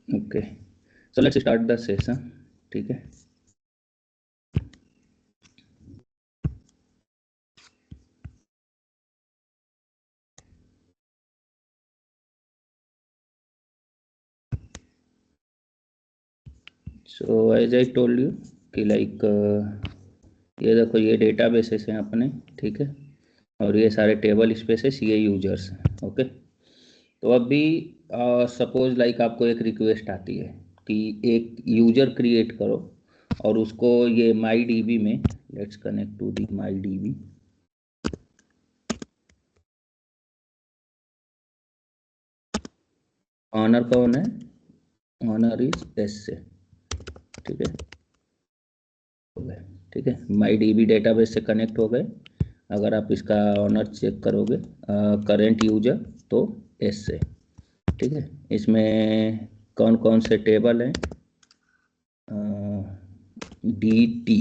Okay, so let's start the session. ठीक है, so as I told you कि like ये देखो, ये डेटा बेसेस हैं अपने। ठीक है, और ये सारे टेबल स्पेसेस ये यूजर्स हैं। ओके, तो अभी सपोज लाइक आपको एक रिक्वेस्ट आती है कि एक यूजर क्रिएट करो और उसको ये माई डीबी में, let's connect to the my DB. Owner कौन है? ऑनर इज एस से। ठीक है, हो गए। ठीक है, माई डीबी डेटाबेस से कनेक्ट हो गए। अगर आप इसका ऑनर चेक करोगे करेंट यूजर, तो एस से। ठीक है, इसमें कौन कौन से टेबल हैं? D T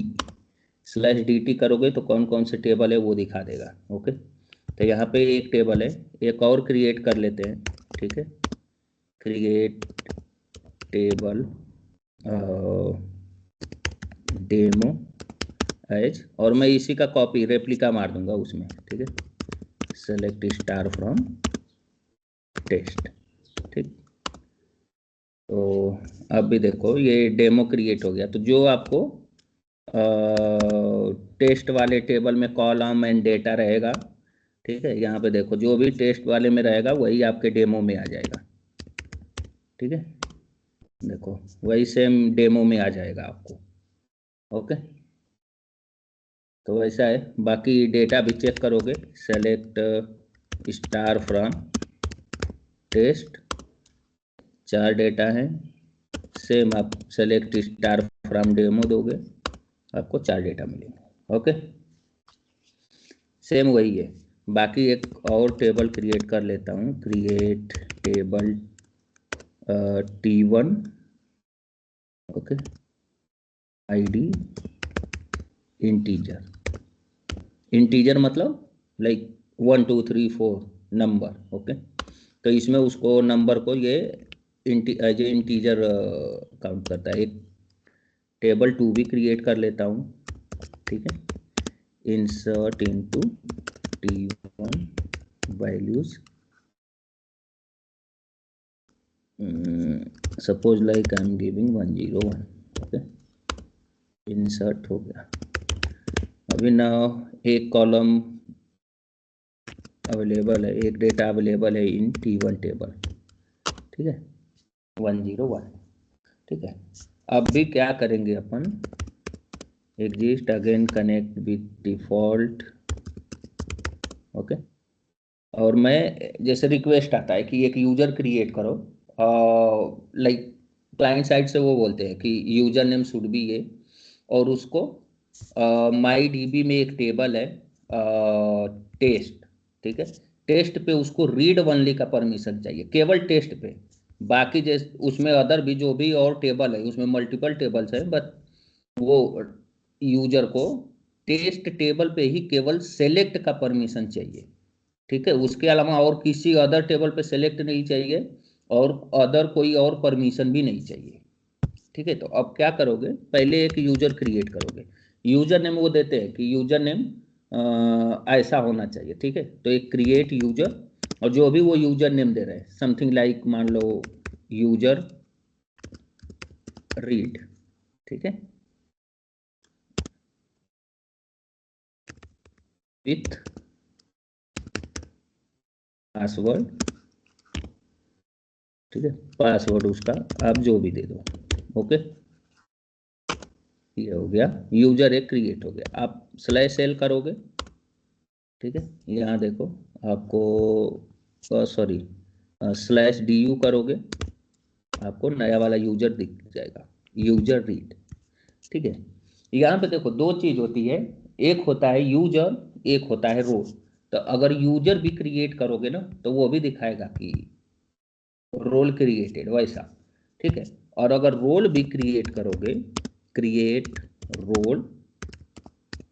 slash D T करोगे तो कौन कौन से टेबल है वो दिखा देगा। ओके, तो यहाँ पे एक टेबल है, एक और क्रिएट कर लेते हैं। ठीक है, क्रिएट टेबल डेमो एज, और मैं इसी का कॉपी रेप्लिका मार दूंगा उसमें। ठीक है, सेलेक्ट स्टार फ्रॉम टेस्ट। ठीक, तो अब भी देखो ये डेमो क्रिएट हो गया। तो जो आपको टेस्ट वाले टेबल में कॉलम एंड डेटा रहेगा, ठीक है, यहाँ पे देखो जो भी टेस्ट वाले में रहेगा वही आपके डेमो में आ जाएगा। ठीक है, देखो वही सेम डेमो में आ जाएगा आपको। ओके, तो वैसा है। बाकी डेटा भी चेक करोगे, select star from test, 4 data हैं। सेम आप सेलेक्ट स्टार फ्रॉम डेमो दोगे, आपको 4 डेटा मिलेंगे। ओके, सेम वही है। बाकी एक और टेबल क्रिएट कर लेता हूँ, create table T1। Okay, ID integer. Integer मतलब लाइक 1 2 3 4 नंबर। ओके, तो इसमें उसको नंबर को ये एज ए इंटीजर काउंट करता है। एक टेबल 2 भी क्रिएट कर लेता हूँ। ठीक है, insert into T1 values, suppose like I am giving 101। Okay, insert हो गया। अभी ना एक कॉलम अवेलेबल है, एक डेटा अवेलेबल है इन T1 टेबल। ठीक है, 101। ठीक है, अब भी क्या करेंगे अपन, exist again connect with default. Okay, और मैं जैसे रिक्वेस्ट आता है कि एक यूजर क्रिएट करो, लाइक क्लाइंट साइड से वो बोलते हैं कि यूजर नेम शुड बी ये, और उसको माई डीबी में एक टेबल है टेस्ट। ठीक है, टेस्ट पे उसको रीड ओनली का परमिशन चाहिए, केवल टेस्ट पे। बाकी जैसे उसमें अदर भी जो भी और टेबल है, उसमें मल्टीपल टेबल्स है, बट वो यूजर को टेस्ट टेबल पे ही केवल सेलेक्ट का परमिशन चाहिए। ठीक है, उसके अलावा और किसी अदर टेबल पे सेलेक्ट नहीं चाहिए, और अदर कोई और परमिशन भी नहीं चाहिए। ठीक है, तो अब क्या करोगे, पहले एक यूजर क्रिएट करोगे। यूजर नेम वो देते हैं कि यूजर नेम ऐसा होना चाहिए। ठीक है, तो एक क्रिएट यूजर, और जो भी वो यूजर नेम दे रहे हैं, समथिंग लाइक मान लो यूजर रीड। ठीक है, विथ पासवर्ड। ठीक है, पासवर्ड उसका आप जो भी दे दो। ओके, ये हो गया, यूजर एक क्रिएट हो गया। आप स्लैश एल करोगे। ठीक है, यहाँ देखो आपको, सॉरी, स्लैश डी यू करोगे, आपको नया वाला यूजर दिख जाएगा, यूजर रीड। ठीक है, यहाँ पे देखो दो चीज होती है, एक होता है यूजर, एक होता है रोल। तो अगर यूजर भी क्रिएट करोगे ना, तो वो भी दिखाएगा कि रोल क्रिएटेड वैसा। ठीक है, और अगर रोल भी क्रिएट करोगे, क्रिएट रोल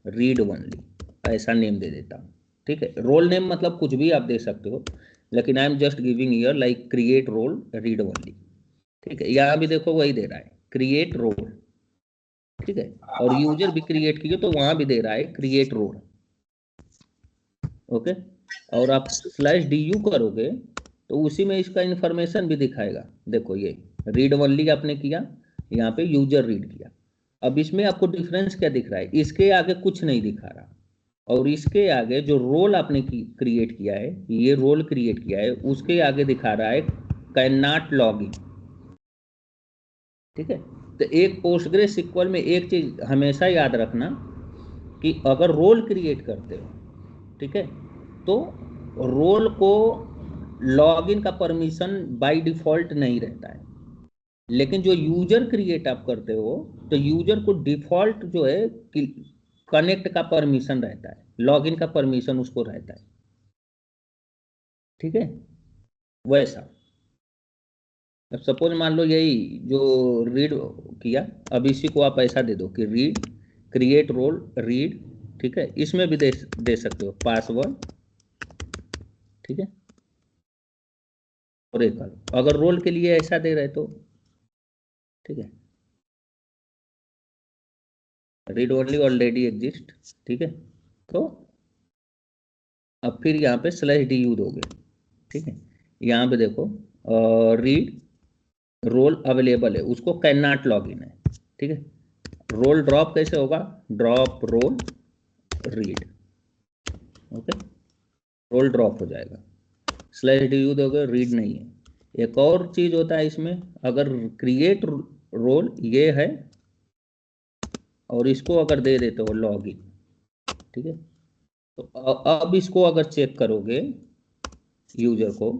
रीड ओनली, ऐसा नेम दे देता हूँ। ठीक है, रोल नेम मतलब कुछ भी आप दे सकते हो, लेकिन I am just giving here like create role read only. ठीक है, यहाँ भी देखो वही दे रहा है क्रिएट रोल, ठीक है, और यूजर भी क्रिएट किए तो वहां भी दे रहा है क्रिएट रोल। ओके, और आप /du करोगे तो उसी में इसका इंफॉर्मेशन भी दिखाएगा। देखो ये रीड ओनली आपने किया, यहाँ पे यूजर रीड किया। अब इसमें आपको डिफरेंस क्या दिख रहा है, इसके आगे कुछ नहीं दिखा रहा, और इसके आगे जो रोल आपने क्रिएट किया है, ये रोल क्रिएट किया है, उसके आगे दिखा रहा है कैन नॉट लॉग इन। ठीक है, तो एक पोस्टग्रेस SQL में एक चीज हमेशा याद रखना कि अगर रोल क्रिएट करते हो, ठीक है, तो रोल को लॉगिन का परमिशन बाय डिफॉल्ट नहीं रहता है, लेकिन जो यूजर क्रिएट आप करते हो तो यूजर को डिफॉल्ट जो है कनेक्ट का परमिशन रहता है, लॉगिन का परमिशन उसको रहता है। ठीक है, वैसा अब सपोज मान लो यही जो रीड किया, अब इसी को आप ऐसा दे दो कि रीड क्रिएट रोल रीड, ठीक है, इसमें भी दे सकते हो पासवर्ड, ठीक है, और एक अगर रोल के लिए ऐसा दे रहे तो ठीक है, रीड ओनली ऑलरेडी एग्जिस्ट, ठीक है, तो अब फिर यहाँ पे /du दोगे, ठीक है, यहाँ पे देखो रीड रोल अवेलेबल है, उसको कैन नॉट लॉग इन है, ठीक है, रोल ड्रॉप कैसे होगा, drop role read, okay, role drop हो जाएगा, /du दोगे रीड नहीं है। एक और चीज होता है इसमें, अगर क्रिएट रोल ये है और इसको अगर दे देते हो लॉग इन, ठीक है, तो अब इसको अगर चेक करोगे यूजर को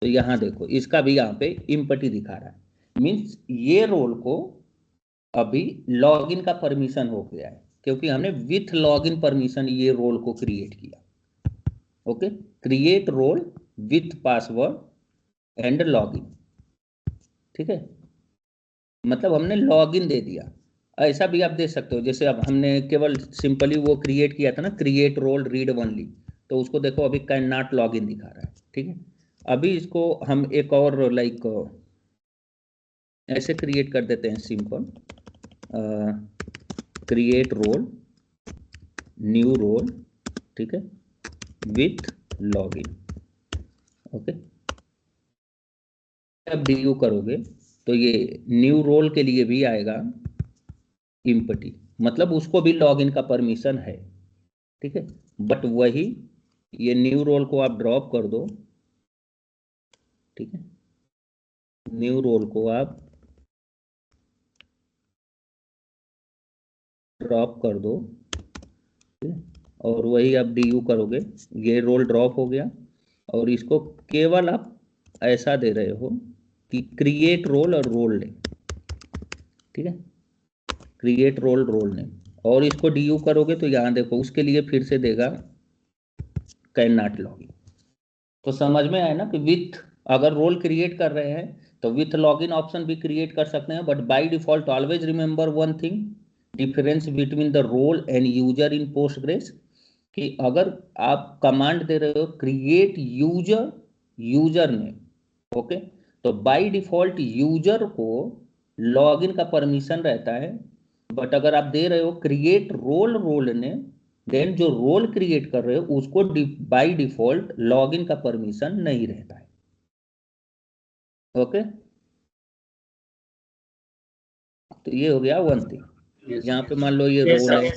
तो यहाँ देखो इसका भी यहाँ पे इम्पटी दिखा रहा है, मीन्स ये रोल को अभी लॉगिन का परमिशन हो गया है, क्योंकि हमने विथ लॉगिन परमिशन ये रोल को क्रिएट किया। Okay, create role with password and login, ठीक है, मतलब हमने लॉगिन दे दिया। ऐसा भी आप दे सकते हो, जैसे अब हमने केवल सिंपली वो क्रिएट किया था ना क्रिएट रोल रीड ओनली, तो उसको देखो अभी कैन नॉट लॉगिन दिखा रहा है, ठीक है। अभी इसको हम एक और लाइक ऐसे क्रिएट कर देते हैं, simple create role new role, ठीक है, विथ लॉगिन। ओके, अब du करोगे तो ये न्यू रोल के लिए भी आएगा इम्पटी, मतलब उसको भी लॉगिन का परमिशन है, ठीक है, बट वही ये न्यू रोल को आप ड्रॉप कर दो, ठीक है, न्यू रोल को आप ड्रॉप कर दो, ठीक है, और वही आप du करोगे, ये रोल ड्रॉप हो गया, और इसको केवल आप ऐसा दे रहे हो कि क्रिएट रोल और रोल नेम, ठीक है, क्रिएट रोल नेम, और इसको du करोगे तो यहाँ देखो उसके लिए फिर से देगा कैन नॉट लॉगिन। तो समझ में आया ना कि विथ अगर रोल क्रिएट कर रहे हैं तो विथ लॉगिन ऑप्शन भी क्रिएट कर सकते हैं, but by default always remember one thing, difference between the role and user in Postgres, कि अगर आप कमांड दे रहे हो क्रिएट यूजर नेम, ओके, तो बाय डिफॉल्ट यूजर को लॉगिन का परमिशन रहता है, बट अगर आप दे रहे हो क्रिएट रोल नेम, देन जो रोल क्रिएट कर रहे हो उसको बाय डिफॉल्ट लॉगिन का परमिशन नहीं रहता है। ओके, तो ये हो गया वन थिंग। यहाँ पे मान लो ये रोल है,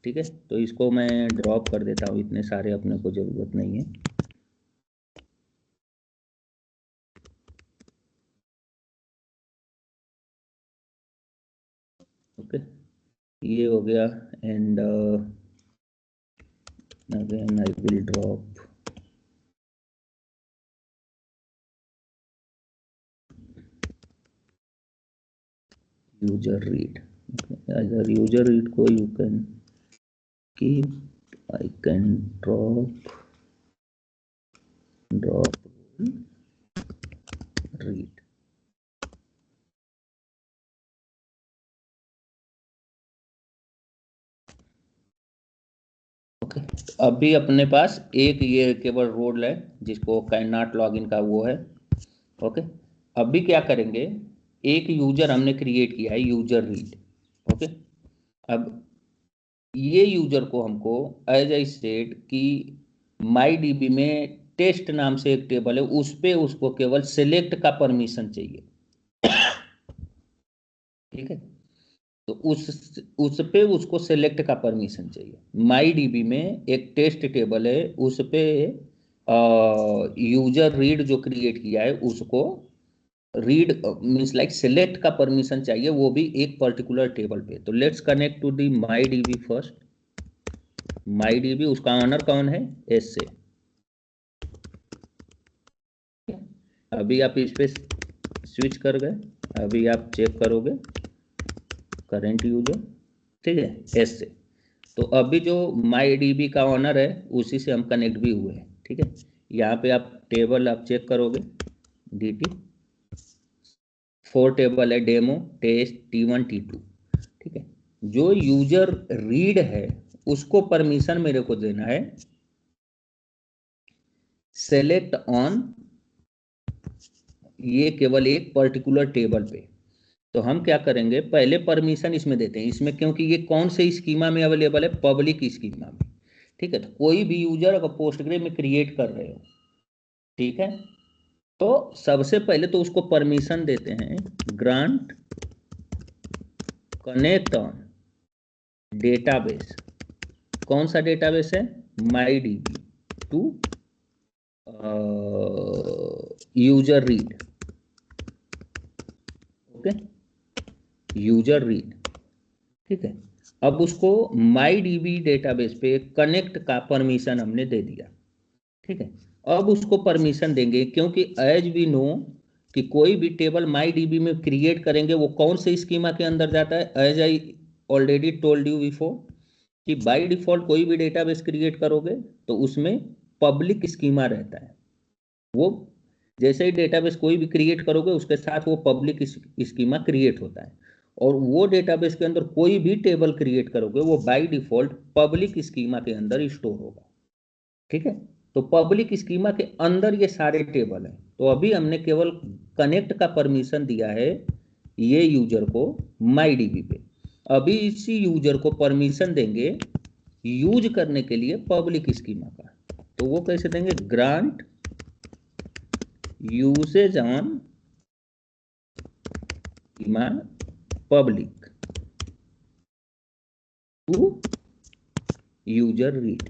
ठीक है, तो इसको मैं ड्रॉप कर देता हूँ, इतने सारे अपने को जरूरत नहीं है। ओके, ये हो गया, and again I will drop user read. Okay. As a user read को you can keep, I can drop read. Okay, अभी अपने पास एक ये केवल रोल है जिसको कैन नॉट लॉगिन का वो है। ओके, अभी क्या करेंगे, एक यूजर हमने क्रिएट किया है, यूजर रीड। ओके, अब ये यूजर को हमको एज आई सेड कि माई डीबी में टेस्ट नाम से एक टेबल है, उस पे उसको केवल सिलेक्ट का परमिशन चाहिए। ठीक है, तो उस पे उसको सिलेक्ट का परमिशन चाहिए। माई डीबी में एक टेस्ट टेबल है, उस पे यूजर रीड जो क्रिएट किया है उसको रीड मीन्स लाइक सिलेक्ट का परमिशन चाहिए, वो भी एक पर्टिकुलर टेबल पे। तो let's connect to the my DB first. My DB, उसका ऑनर कौन है, एस से। अभी आप इस पे स्विच कर गए, अभी आप चेक करोगे करेंट यूजर, ठीक है, एस से। तो अभी जो माई डीबी का ऑनर है उसी से हम कनेक्ट भी हुए हैं। ठीक है, यहाँ पे आप टेबल आप चेक करोगे, dt 4 टेबल है, डेमो, टेस्ट, T1 T2। ठीक है, जो यूजर रीड है उसको परमिशन मेरे को देना है सेलेक्ट ऑन, ये केवल एक पर्टिकुलर टेबल पे। तो हम क्या करेंगे, पहले परमिशन इसमें देते हैं, इसमें क्योंकि ये कौन से स्कीमा में अवेलेबल है, पब्लिक स्कीमा में। ठीक है, तो कोई भी यूजर अगर पोस्टग्रे में क्रिएट कर रहे हो, ठीक है, तो सबसे पहले तो उसको परमिशन देते हैं ग्रांट कनेक्ट ऑन डेटाबेस। कौन सा डेटाबेस है, my DB to user read. Okay, user read. ठीक है, अब उसको माई डीबी डेटाबेस पे कनेक्ट का परमिशन हमने दे दिया। ठीक है, अब उसको परमिशन देंगे क्योंकि एज वी नो कि कोई भी टेबल माई डीबी में क्रिएट करेंगे वो कौन से स्कीमा के अंदर जाता है, as I already told you before कि बाय डिफॉल्ट कोई भी डेटाबेस क्रिएट करोगे तो उसमें पब्लिक स्कीमा रहता है। वो जैसे ही डेटाबेस कोई भी क्रिएट करोगे उसके साथ वो पब्लिक स्कीमा क्रिएट होता है, और वो डेटाबेस के अंदर कोई भी टेबल क्रिएट करोगे वो बाय डिफॉल्ट पब्लिक स्कीमा के अंदर स्टोर होगा। ठीक है, तो पब्लिक स्कीमा के अंदर ये सारे टेबल हैं। तो अभी हमने केवल कनेक्ट का परमिशन दिया है ये यूजर को माई डीबी पे। अभी इसी यूजर को परमिशन देंगे यूज करने के लिए पब्लिक स्कीमा का। तो वो कैसे देंगे, grant usage on schema public to user read.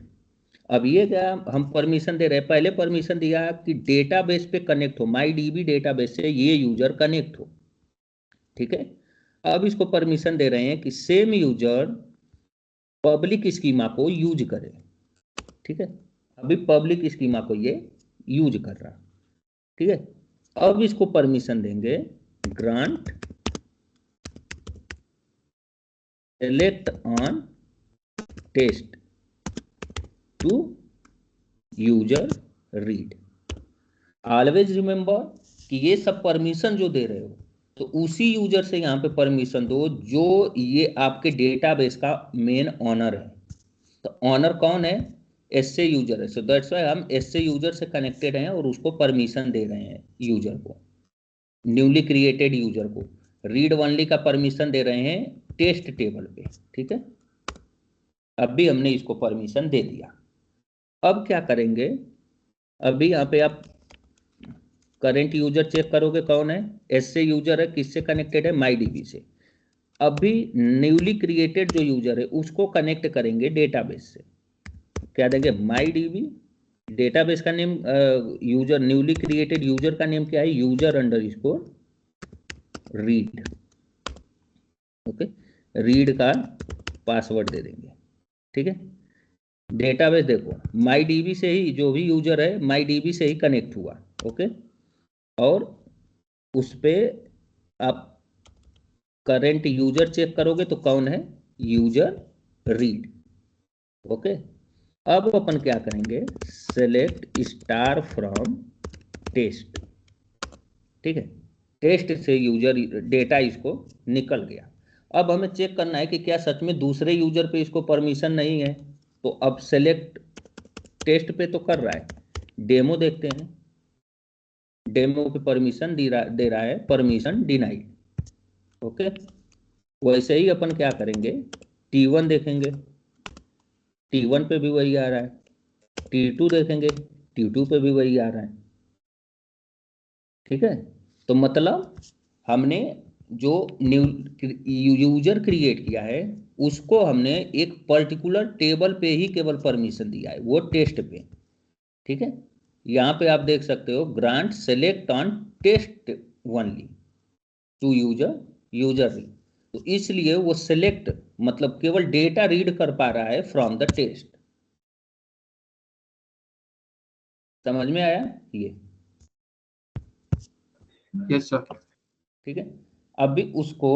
अब ये क्या हम परमिशन दे रहे हैं, पहले परमिशन दिया कि डेटाबेस पे कनेक्ट हो, माई डीबी डेटाबेस से ये यूजर कनेक्ट हो। ठीक है, अब इसको परमिशन दे रहे हैं कि सेम यूजर पब्लिक स्कीमा को यूज करे। ठीक है, अभी पब्लिक स्कीमा को ये यूज कर रहा। ठीक है, अब इसको परमिशन देंगे grant select on test to user read. Always remember कि ये सब परमिशन जो दे रहे हो तो उसी यूजर से यहाँ पे परमिशन दो जो ये आपके डेटाबेस का मेन ऑनर है। तो ऑनर कौन है, एसए यूजर है। सो दैट्स वाई हम एसए यूजर से कनेक्टेड हैं और उसको परमिशन दे रहे हैं, यूजर को, न्यूली क्रिएटेड यूजर को रीड ओनली का परमिशन दे रहे हैं टेस्ट टेबल पे। ठीक है, अब भी हमने इसको परमिशन दे दिया। अब क्या करेंगे, अभी यहाँ पे आप करेंट यूजर चेक करोगे कौन है, एसए यूजर है, किससे कनेक्टेड है, माई डीबी से। अभी न्यूली क्रिएटेड जो यूजर है उसको कनेक्ट करेंगे डेटाबेस से। क्या देंगे, माई डीबी, डेटाबेस का name, user newly created user का नेम क्या है, user underscore read. Okay, read का पासवर्ड दे देंगे। ठीक है, डेटाबेस देखो माई डीबी से ही जो भी यूजर है माई डीबी से ही कनेक्ट हुआ। ओके, और उस पे आप करेंट यूजर चेक करोगे तो कौन है, यूजर रीड। ओके, अब अपन क्या करेंगे, सेलेक्ट स्टार फ्रॉम टेस्ट। ठीक है, टेस्ट से यूजर डेटा इसको निकल गया। अब हमें चेक करना है कि क्या सच में दूसरे यूजर पे इसको परमिशन नहीं है। तो अब सेलेक्ट टेस्ट पे तो कर रहा है, डेमो देखते हैं। डेमो पे परमिशन दे रहा है, परमिशन डिनाइड। ओके, वैसे ही अपन क्या करेंगे, T1 देखेंगे, T1 पे भी वही आ रहा है, T2 देखेंगे, T2 पे भी वही आ रहा है। ठीक है, तो मतलब हमने जो न्यू यूजर क्रिएट किया है उसको हमने एक पर्टिकुलर टेबल पे ही केवल परमिशन दिया है, वो टेस्ट पे। ठीक है, यहाँ पे आप देख सकते हो, grant select on test only to user user read. तो इसलिए वो सेलेक्ट मतलब केवल डेटा रीड कर पा रहा है फ्रॉम द टेस्ट। समझ में आया ये? Yes sir. ठीक है, अभी उसको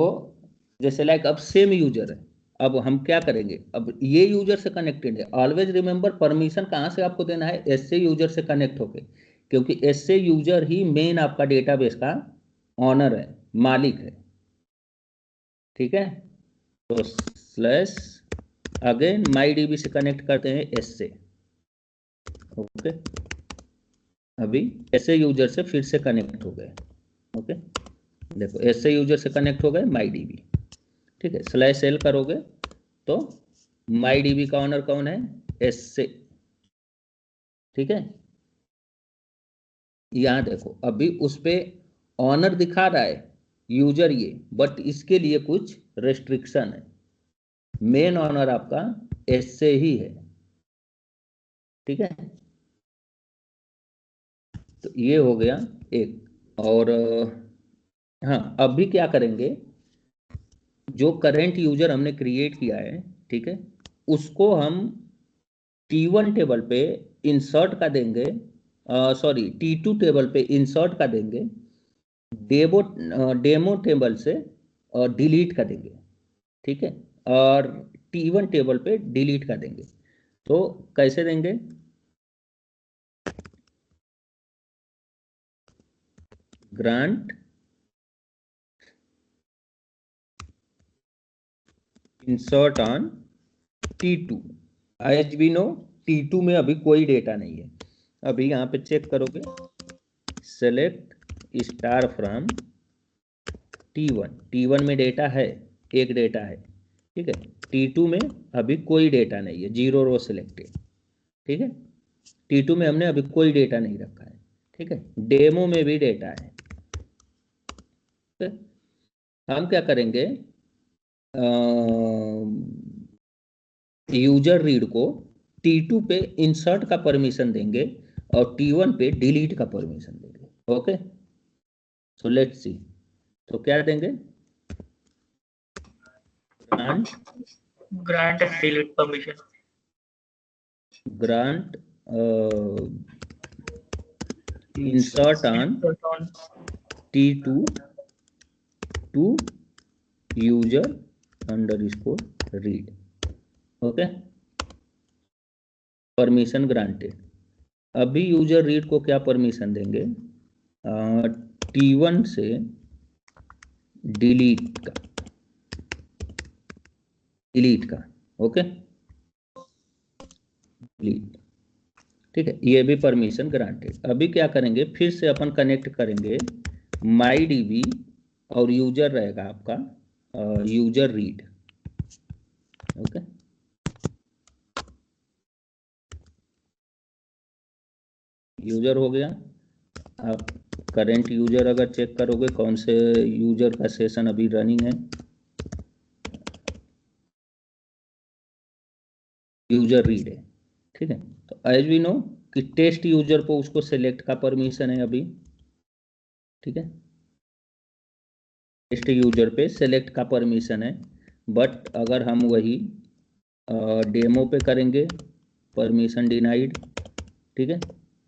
जैसे लाइक अब सेम यूजर है, अब हम क्या करेंगे, अब ये यूजर से कनेक्टेड है। ऑलवेज रिमेंबर परमिशन कहाँ से आपको देना है, एसए यूजर से कनेक्ट होके, क्योंकि एसए यूजर ही मेन आपका डेटाबेस का ऑनर है, मालिक है। ठीक है, तो स्लैश अगेन माई डीबी से कनेक्ट करते हैं एस से। ओके, अभी एसए यूजर से फिर से कनेक्ट हो गए। ओके, देखो एसए यूजर से कनेक्ट हो गए माई डीबी। ठीक है, स्लैश एल करोगे तो माई डीबी का ऑनर कौन है, एस से। ठीक है, यहाँ देखो अभी उस पे ऑनर दिखा रहा है यूजर ये, बट इसके लिए कुछ रेस्ट्रिक्शन है। मेन ऑनर आपका एस से ही है। ठीक है, तो ये हो गया एक। और हाँ, अभी क्या करेंगे, जो करंट यूजर हमने क्रिएट किया है, ठीक है, उसको हम T1 टेबल पे इंसर्ट का देंगे, सॉरी T2 टेबल पे इंसर्ट का देंगे, डेमो टेबल से डिलीट का देंगे। ठीक है, और T1 टेबल पे डिलीट का देंगे। तो कैसे देंगे, grant insert on T2। As we know T2 में अभी कोई डेटा नहीं है। अभी यहाँ पे चेक करोगे, सेलेक्ट स्टार फ्रॉम T1 में डेटा है, एक डेटा है। ठीक है, T2 में अभी कोई डेटा नहीं है, 0 रो सिलेक्टेड। ठीक है, T2 में हमने अभी कोई डेटा नहीं रखा है। ठीक है, डेमो में भी डेटा है। ठीक है? हम क्या करेंगे, यूजर रीड को T2 पे इंसर्ट का परमिशन देंगे और T1 पे डिलीट का परमिशन देंगे। ओके, सो लेट्स सी, तो क्या देंगे, grant and delete permission, grant insert on T2 to user underscore read। Okay, permission granted. अभी यूजर रीड को क्या परमिशन देंगे, T1 से डिलीट का। Okay, delete. ठीक है, ये भी परमिशन ग्रांटेड। अभी क्या करेंगे, फिर से अपन कनेक्ट करेंगे माई डीबी और यूजर रहेगा आपका यूजर रीड। ओके, यूजर हो गया। आप करंट यूजर अगर चेक करोगे कौन से यूजर का सेशन अभी रनिंग है, यूजर रीड है। ठीक है, तो एज वी नो कि टेस्ट यूजर को उसको सेलेक्ट का परमिशन है अभी। ठीक है, टेस्ट यूजर पे सेलेक्ट का परमिशन है, बट अगर हम वही डेमो पे करेंगे, परमिशन डिनाइड। ठीक है,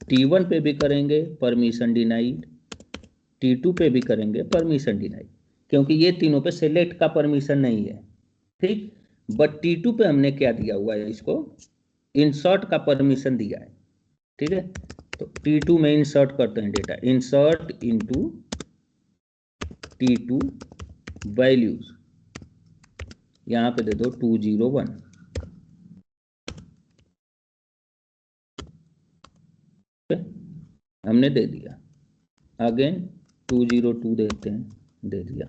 T1 पे भी करेंगे, परमिशन डिनाइड, T2 पे भी करेंगे, परमिशन डिनाइड, क्योंकि ये तीनों पे सेलेक्ट का परमिशन नहीं है। ठीक, बट T2 पे हमने क्या दिया हुआ है, इसको इंसर्ट का परमिशन दिया है। ठीक है, तो T2 में इंसर्ट करते हैं data, insert into T2 values, यहाँ पे दे दो 201। हमने दे दिया। अगेन 202 देते हैं, दे दिया।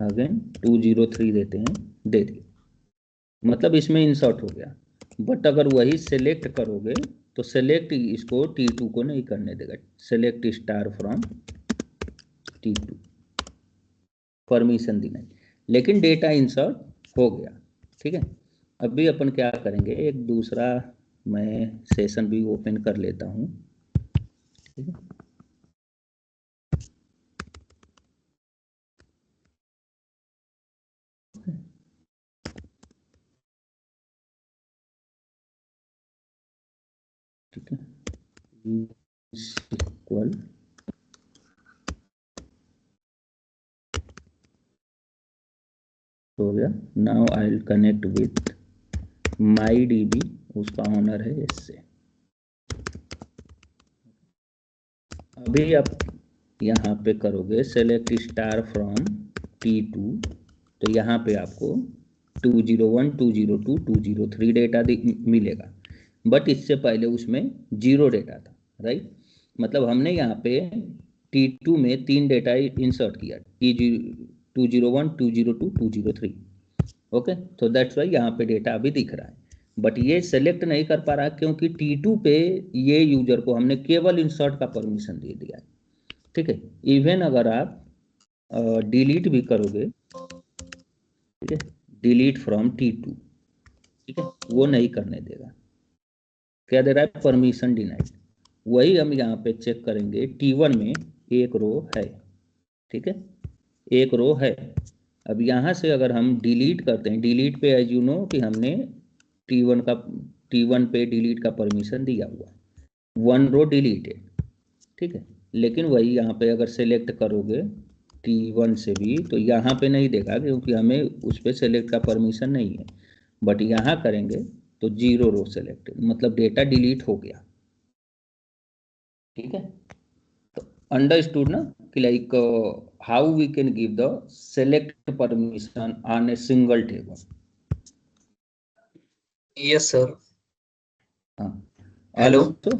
अगेन 203 देते हैं, दे दिया। मतलब इसमें इंसर्ट हो गया। बट अगर वही सेलेक्ट करोगे तो सेलेक्ट इसको T2 को नहीं करने देगा। Select star from T2, permission दी नहीं, लेकिन डेटा इंसर्ट हो गया। ठीक है, अभी अपन क्या करेंगे, एक दूसरा मैं सेशन भी ओपन कर लेता हूँ। ठीक है, ठीक है, इक्वल हो गया। Now I will connect with my DB, उसका ऑनर है इससे। अभी आप यहाँ पे करोगे सेलेक्ट स्टार फ्रॉम T2, तो यहाँ पे आपको 201, 202, 203 डेटा मिलेगा। बट इससे पहले उसमें 0 डेटा था, राइट। मतलब हमने यहाँ पे T2 में 3 डेटा इंसर्ट किया, T201, 202, 203। ओके, तो दैट्स वाई यहाँ पे डेटा अभी दिख रहा है, बट ये सेलेक्ट नहीं कर पा रहा क्योंकि T2 पे ये यूजर को हमने केवल इंसर्ट का परमिशन दे दिया है। ठीक है, इवन अगर आप डिलीट भी करोगे, ठीक है, डिलीट फ्रॉम T2, ठीक है, वो नहीं करने देगा। क्या दे रहा है, परमिशन डिनाइड। वही हम यहाँ पे चेक करेंगे, T1 में एक रो है, ठीक है, एक रो है। अब यहाँ से अगर हम डिलीट करते हैं, डिलीट पे एज यू नो कि हमने T1 पे डिलीट का परमिशन दिया हुआ है, 1 रो डिलीटेड। ठीक है, लेकिन वही यहाँ पे अगर सेलेक्ट करोगे T1 से भी तो यहाँ पे नहीं देगा क्योंकि हमें उस पर सेलेक्ट का परमिशन नहीं है। बट यहाँ करेंगे तो 0 रो सेलेक्ट, मतलब डेटा डिलीट हो गया। ठीक है, तो अंडरस्टूड ना कि like how we can give the select permission on a single table. Yes sir. हाँ, हेलो। ऑल्सो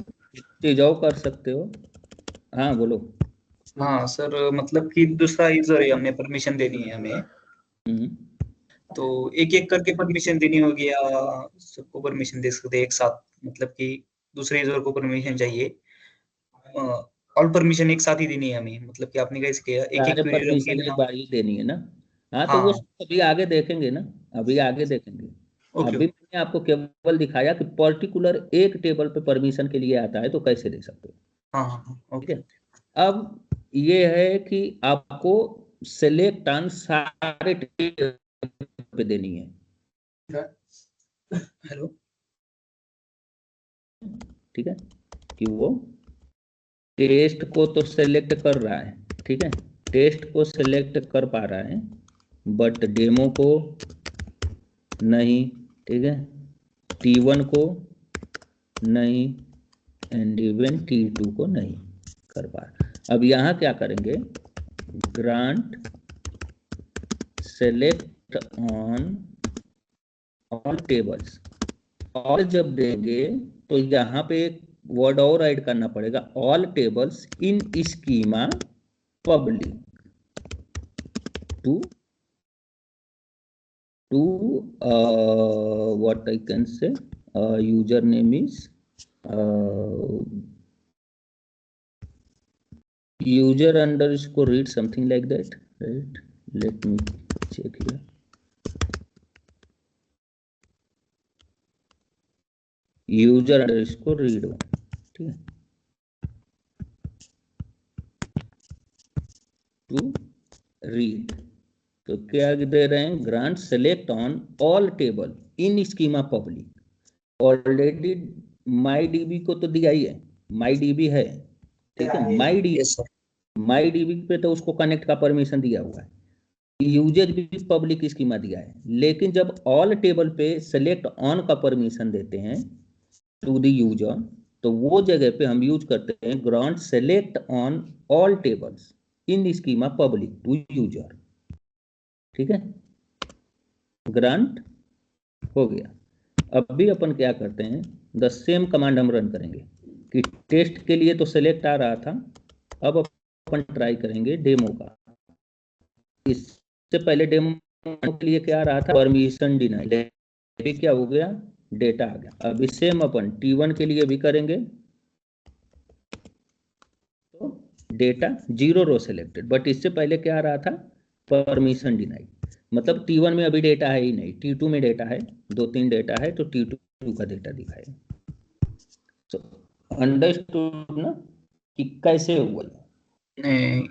चीज और कर सकते हो। हाँ बोलो। हाँ सर, मतलब कि दूसरा यूजर है, हमने परमिशन देनी है हमें, हम्म, तो एक एक करके परमिशन देनी होगी या सबको परमिशन दे सकते हैं एक साथ? मतलब कि दूसरे यूजर को परमिशन चाहिए, ऑल परमिशन एक साथ ही देनी है हमें, मतलब कि आपने कैसे किया, एक एक सारे क्वेरी रख के परमिशन एक ना? बार ही देनी है ना। हाँ, तो वो हाँ। अभी आगे देखेंगे ना, अभी आगे देखेंगे। ओके अभी ओके। मैंने आपको केवल दिखाया कि पर्टिकुलर एक टेबल पे परमिशन के लिए आता है तो कैसे दे सकते हो। हाँ हाँ हाँ, ठीक ओके है, ओके। अब ये है कि आपको सेलेक्ट ऑन सारे टेबल पे देनी है। हेलो। ठीक है, कि वो टेस्ट को तो सेलेक्ट कर रहा है, ठीक है, टेस्ट को सेलेक्ट कर पा रहा है बट डेमो को नहीं। ठीक है, T1 को नहीं, एंड इवन T2 को नहीं कर पा रहा। अब यहाँ क्या करेंगे, grant select on all tables. और जब देंगे तो यहाँ पे एक वर्ड और ऐड करना पड़ेगा, all tables in schema public to what I can say, username is user underscore read, something like that, right? Let me check here. User underscore read one, ठीक है, टू रीड। तो क्या दे रहे हैं, grant select on all table in schema public. Already my DB को तो दिया ही है, माई डीबी है, ठीक है, यस सर। माई डीबी पे तो उसको कनेक्ट का परमिशन दिया हुआ है, यूजेज भी पब्लिक स्कीमा दिया है। लेकिन जब ऑल टेबल पे सेलेक्ट ऑन का परमिशन देते हैं टू द यूजर, तो वो जगह पे हम यूज करते हैं grant select on all tables in schema public to user. ठीक है, ग्रांट हो गया। अब भी अपन क्या करते हैं, द सेम कमांड हम रन करेंगे कि टेस्ट के लिए तो सेलेक्ट आ रहा था, अब अपन ट्राई करेंगे डेमो का। इससे पहले डेमो के लिए क्या रहा था, परमिशन डिनाई, अभी क्या हो गया, डेटा आ गया। अभी सेम अपन T1 के लिए भी करेंगे, तो डेटा 0 रो सेलेक्टेड, बट इससे पहले क्या आ रहा था, परमिशन डिनाई। मतलब T1 में अभी डेटा है ही नहीं, T2 में डेटा है, 2-3 डेटा है, तो T2 का डेटा दिखाएगा। तो अंडरस्टूड ना कि कैसे हुआ।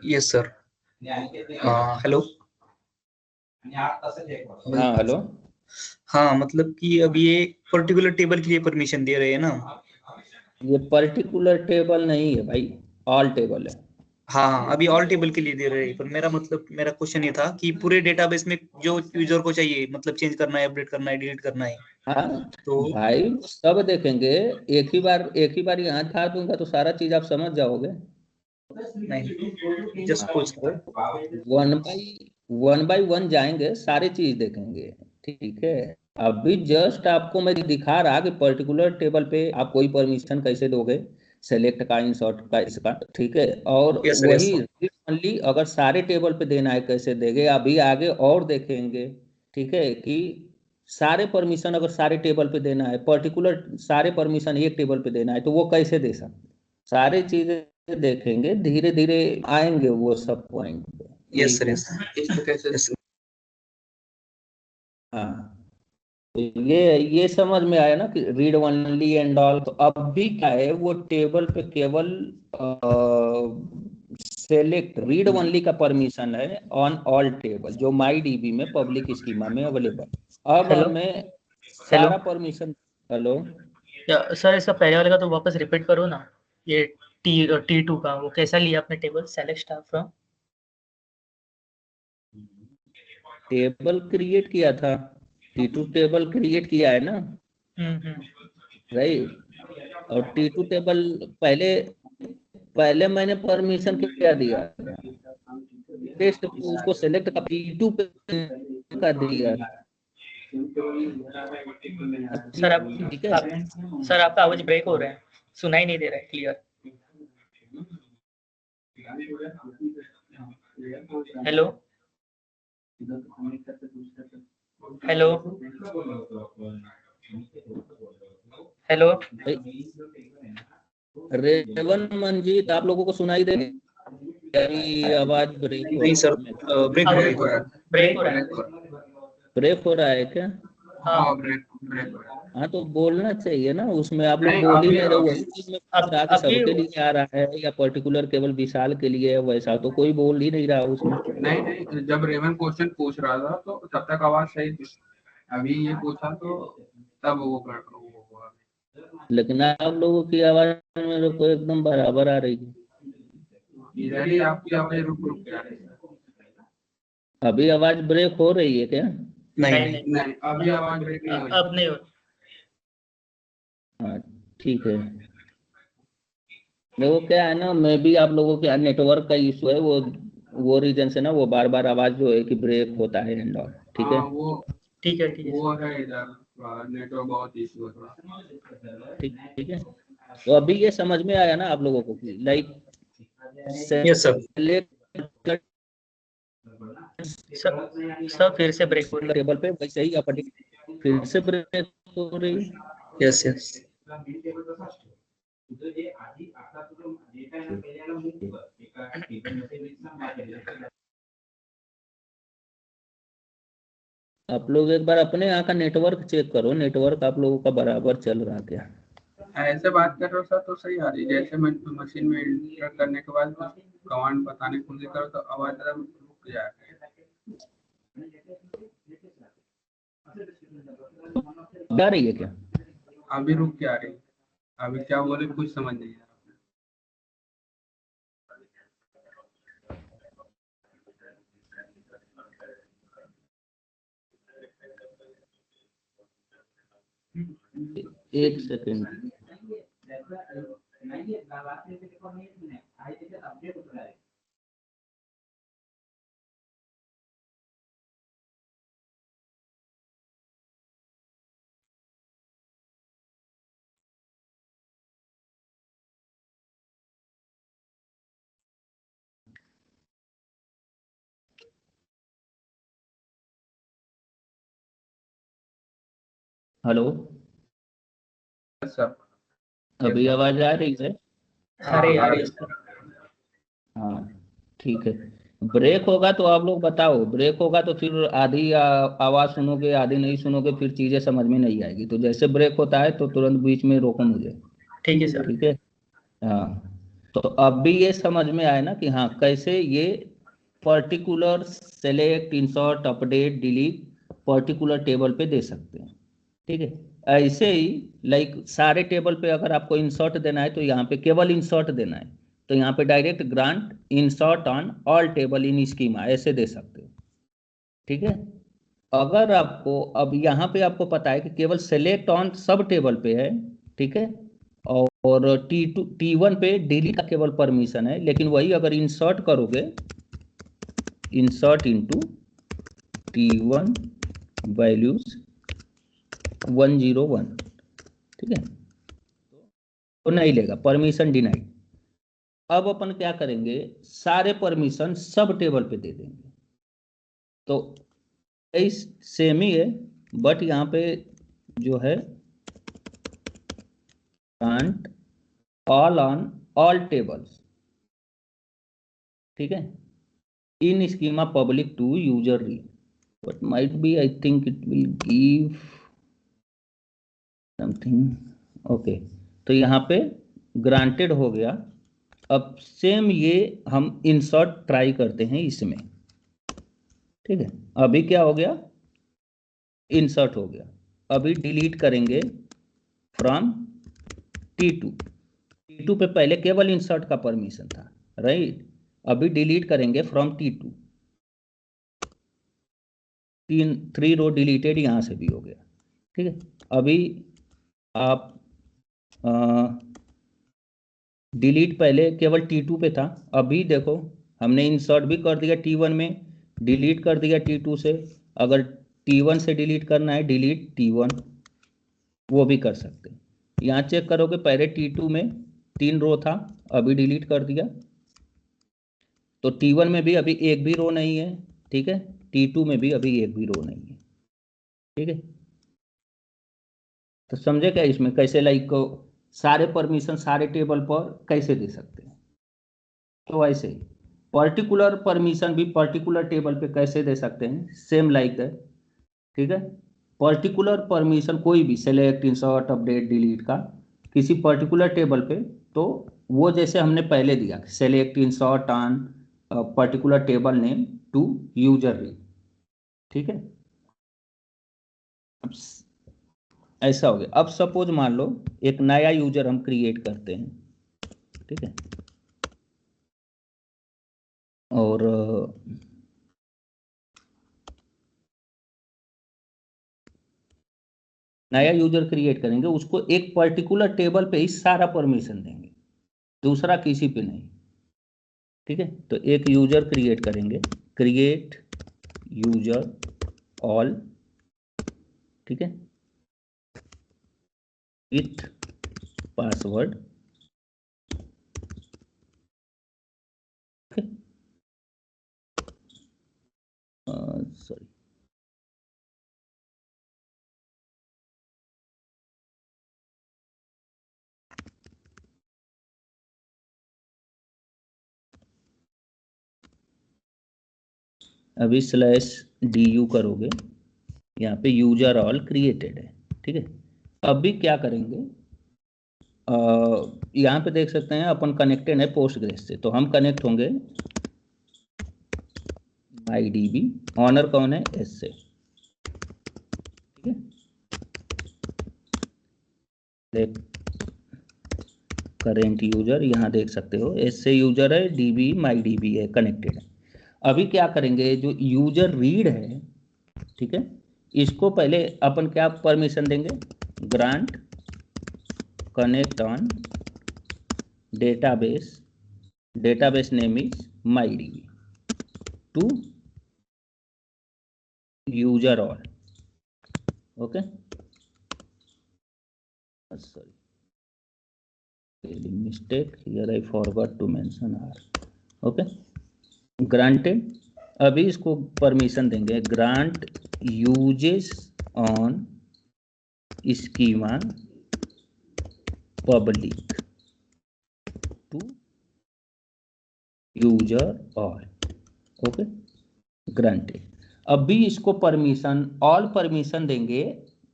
Yes sir. हेलो। हाँ हेलो। हाँ, मतलब कि अब ये पर्टिकुलर टेबल के लिए परमिशन दे रहे हैं ना। ये पर्टिकुलर टेबल नहीं है भाई, ऑल टेबल है। हाँ, अभी ऑल टेबल के लिए दे रहे हैं, पर मेरा क्वेश्चन ये था कि पूरे डेटाबेस में जो यूजर को चाहिए, मतलब चेंज करना है, अपडेट करना है, डिलीट करना है, हाँ तो भाई सब देखेंगे, एक ही बार यहाँ दिखा दूंगा तो सारा चीज आप समझ जाओगे। नहीं, जस्ट पूछ तो रहा था। वन बाई वन जाएंगे, सारी चीज देखेंगे, ठीक है। अभी जस्ट आपको मैं दिखा रहा कि पर्टिकुलर टेबल पे आप कोई परमिशन कैसे दोगे, सेलेक्ट का, इंसर्ट का, इसका, ठीक है। और यस सर, यस वही रीड ओनली अगर सारे टेबल पे देना है कैसे देंगे, अभी आगे और देखेंगे, ठीक है। कि सारे परमिशन अगर सारे टेबल पे देना है, पर्टिकुलर सारे परमिशन एक टेबल पे देना है, तो वो कैसे दे सकते, सारी चीजें देखेंगे, धीरे धीरे आएंगे वो सब पॉइंट पे, यस ठीक सर, है। यस इसको कैसे हाँ तो ये समझ में आया ना कि रीड ओनली एंड ऑल। तो अब भी क्या है, वो टेबल पे केवल सेलेक्ट रीड ओनली का परमिशन है ऑन ऑल टेबल, जो माई डीबी में पब्लिक स्कीमा में अवेलेबल। अब हेलो हमें हेलो। सारा परमिशन, हेलो। या सर, इसका पहले वाले का तो वापस रिपीट करो ना। ये T2 का वो कैसा लिया आपने table, select staff from. Table create किया था, T2 टेबल क्रिएट किया है ना, हम्म। राइट। और T2 टेबल पहले पहले मैंने परमिशन क्या दिया था, टेस्ट उसको सेलेक्ट का T2 पे का दिया था, सर ठीक है। सर आपका आवाज ब्रेक हो रहा है, सुनाई नहीं दे रहा है clear. Hello hello hello. Revan Manjeet, आप लोगों को सुनाई दे रही आवाज, ब्रेक हो नहीं रहा सर, है, ब्रेक हो आवाज रहा है। ब्रेक हो रहा है। ब्रेक हो रहा है क्या। हाँ। ब्रेक ब्रेक हो रहा है। हाँ तो बोलना चाहिए ना, उसमें आप लोग नहीं, बोल ही अभी नहीं रहे, अभी वही चीज मैं पूछ रहा कि अभी सबके लिए आ रहा है या पर्टिकुलर केवल विशाल के लिए है, वैसा तो कोई बोल ही नहीं रहा उसमें। नहीं नहीं, जब रेवन क्वेश्चन पूछ रहा था तो तब तक आवाज सही थी। अभी ये पूछा तो तब वो हुआ। लेकिन आप लोगों की आवाज मेरे को एकदम बराबर आ रही है। इधर ही आपकी आवाज रुक रुक के आ रही है। अभी आवाज ब्रेक हो रही है क्या। नहीं नहीं नहीं। नहीं, नहीं, अभी आवाज ब्रेक नहीं हो अब रही। नहीं हो। हाँ ठीक है। वो क्या है ना, मैं भी आप लोगों के यहाँ नेटवर्क का इशू है, वो रीजन से ना वो बार बार आवाज जो है कि ब्रेक होता है एंड ऑल, ठीक है। हाँ ठीक है ठीक है वो है इधर नेटवर्क बहुत इशू है थोड़ा। ठीक ठीक है। तो अभी ये समझ में आया ना आप लोगों को कि like yes sir. Select sir फिर से ब्रेक हो रही है। टेबल पे वैसे ही अपन फिर से ब्रेक हो रही है। Yes yes. आप लोग एक बार अपने यहाँ का नेटवर्क चेक करो, नेटवर्क आप लोगों का बराबर चल रहा क्या। ऐसे बात कर रहे हो सर तो सही आ रही है। जैसे मैं मशीन में इंटर करने के बाद कमांड बताने की कोशिश करो तो आवाज एकदम रुक जाए। आ रही है क्या। अभी रुक के आ रही है। अभी क्या बोले कुछ समझ नहीं आ रहा। एक सेकेंड। हेलो, सर अभी आवाज आ रही है? अरे यार इसका हाँ ठीक है। ब्रेक होगा तो आप लोग बताओ, ब्रेक होगा तो फिर आधी आवाज सुनोगे, आधी नहीं सुनोगे, फिर चीजें समझ में नहीं आएगी। तो जैसे ब्रेक होता है तो तुरंत बीच में रोको मुझे। ठीक है सर। ठीक है। हाँ, तो अब भी ये समझ में आया ना कि हाँ कैसे ये particular select, insert, update, delete particular table पे दे सकते हैं। ठीक है। ऐसे ही लाइक सारे टेबल पे अगर आपको इंसर्ट देना है तो यहाँ पे केवल इंसर्ट देना है, तो यहाँ पे direct grant insert on all table in schema ऐसे दे सकते हो। ठीक है। अगर आपको अब यहाँ पे आपको पता है कि केवल सेलेक्ट ऑन सब टेबल पे है, ठीक है, और T1 पे डिलीट का केवल परमिशन है, लेकिन वही अगर इंसर्ट करोगे, इंसर्ट इनटू T1 वैल्यूज 101, ठीक है, तो नहीं लेगा, परमिशन डिनाइड। अब अपन क्या करेंगे, सारे परमिशन सब टेबल पे दे देंगे। तो इस सेम ही है, बट यहाँ पे जो है grant all on all tables, ठीक है, in schema public to user read, but might be I think it will give something, okay, तो यहाँ पे ग्रांटेड हो गया। अब सेम ये हम इंसर्ट ट्राई करते हैं इसमें। ठीक है, अभी क्या हो गया, इंसर्ट हो गया। अभी डिलीट करेंगे फ्रॉम T2 पे पहले केवल इंसर्ट का परमिशन था, राइट। अभी डिलीट करेंगे फ्रॉम T2, 3 रो डिलीटेड यहाँ से भी हो गया। ठीक है, अभी आप डिलीट पहले केवल T2 पे था, अभी देखो हमने इंसर्ट भी कर दिया T1 में, डिलीट कर दिया T2 से। अगर T1 से डिलीट करना है, डिलीट T1 वो भी कर सकते हैं। यहाँ चेक करोगे पहले T2 में 3 रो था, अभी डिलीट कर दिया, तो T1 में भी अभी एक भी रो नहीं है। ठीक है, T2 में भी अभी एक भी रो नहीं है। ठीक है, तो समझे क्या इसमें कैसे लाइक सारे परमिशन सारे टेबल पर कैसे दे सकते हैं। तो ऐसे ही पर्टिकुलर परमिशन भी पर्टिकुलर टेबल पे कैसे दे सकते हैं, सेम लाइक है। ठीक है, पर्टिकुलर परमिशन कोई भी सेलेक्ट, इंसर्ट, अपडेट, डिलीट का किसी पर्टिकुलर टेबल पे, तो वो जैसे हमने पहले दिया select, insert on particular table name to user read. ठीक है, अब ऐसा हो गया। अब सपोज मान लो एक नया यूजर हम क्रिएट करते हैं। ठीक है, और नया यूजर क्रिएट करेंगे, उसको एक पर्टिकुलर टेबल पे ही सारा परमिशन देंगे, दूसरा किसी पे नहीं। ठीक है, तो एक यूजर क्रिएट करेंगे, क्रिएट यूजर ऑल, ठीक है, विथ पासवर्ड। सॉरी, अभी /du करोगे, यहाँ पे यूजर ऑल क्रिएटेड है। ठीक है, अभी क्या करेंगे, यहाँ पे देख सकते हैं अपन कनेक्टेड है पोस्टग्रेस से, तो हम कनेक्ट होंगे MyDB, ऑनर कौन है, एस से। ठीक है, करेंट यूजर यहाँ देख सकते हो, एस से यूजर है, DB MyDB है, कनेक्टेड है। अभी क्या करेंगे, जो यूजर रीड है, ठीक है, इसको पहले अपन क्या परमिशन देंगे, grant connect on database, database name is MyDB to user all. Okay, sorry, mistake here, I forgot to mention R. Okay, granted. अभी इसको परमिशन देंगे grant usage on schema public to user all, okay, granted. अब भी इसको permission, all permission देंगे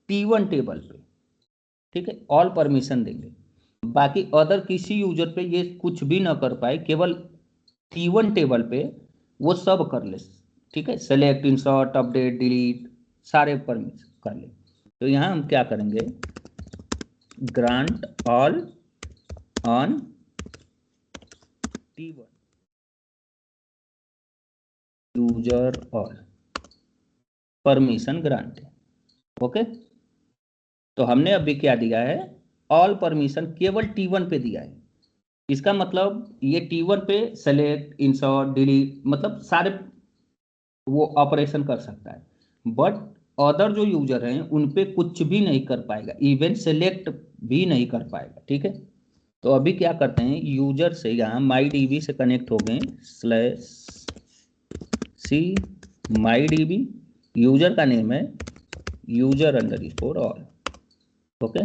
T1 table पे, ठीक है, ऑल परमिशन देंगे, बाकी अदर किसी यूजर पे ये कुछ भी ना कर पाए, केवल T1 टेबल पे वो सब कर ले, ठीक है, सेलेक्ट, इंसर्ट, अपडेट, डिलीट, सारे परमिशन कर ले। तो यहाँ हम क्या करेंगे, grant all on T1 user all, permission granted, okay. तो हमने अभी क्या दिया है, ऑल परमिशन केवल T1 पे दिया है। इसका मतलब ये T1 पे सेलेक्ट, इंसर्ट, डिलीट, मतलब सारे वो ऑपरेशन कर सकता है, बट अदर जो यूजर हैं उन पे कुछ भी नहीं कर पाएगा, इवन सेलेक्ट भी नहीं कर पाएगा, ठीक है। तो अभी क्या करते हैं, यूजर से यहाँ MyDB से कनेक्ट हो गए, /c MyDB, यूजर का नेम है user_all, ओके।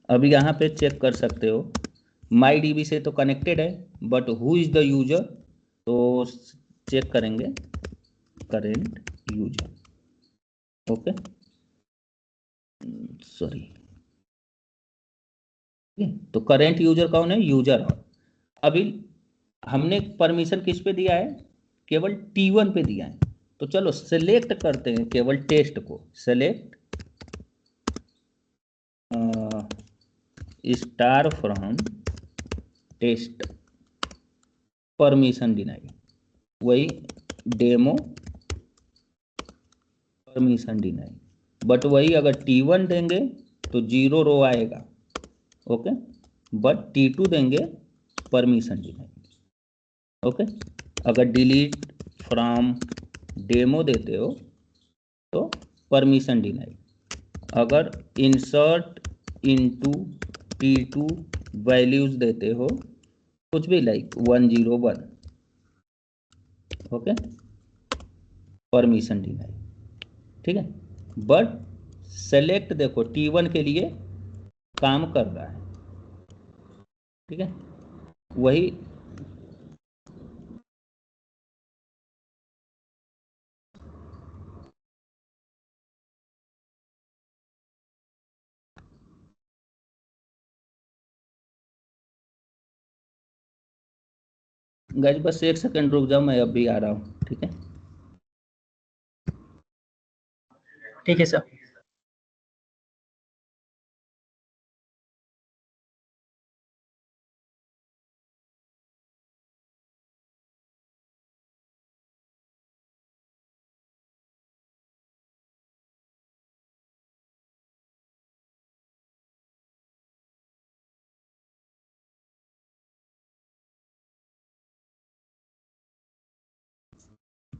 अभी यहाँ पे चेक कर सकते हो, MyDB से तो कनेक्टेड है, but who is the user, तो चेक करेंगे करेंट यूजर, ओके, सॉरी, तो करेंट यूजर कौन है, यूजर ऑल। अभी हमने परमिशन किस पे दिया है, केवल T1 पे दिया है, तो चलो सेलेक्ट करते हैं केवल टेस्ट को, select star from test, permission deny, वही डेमो परमिशन डिनाई, बट वही अगर T1 देंगे तो 0 रो आएगा, ओके, बट T2 देंगे परमिशन डिनाई, ओके। अगर डिलीट फ्रॉम डेमो देते हो तो परमिशन डिनाई, अगर इंसर्ट इनटू T2 वैल्यूज देते हो कुछ भी लाइक 101, ओके, परमिशन डिनाई, ठीक है। बट सेलेक्ट देखो T1 के लिए काम कर रहा है, ठीक है, वही गाइस, बस 1 सेकंड रुक जाओ, मैं अभी आ रहा हूँ, ठीक है। ठीक है सर।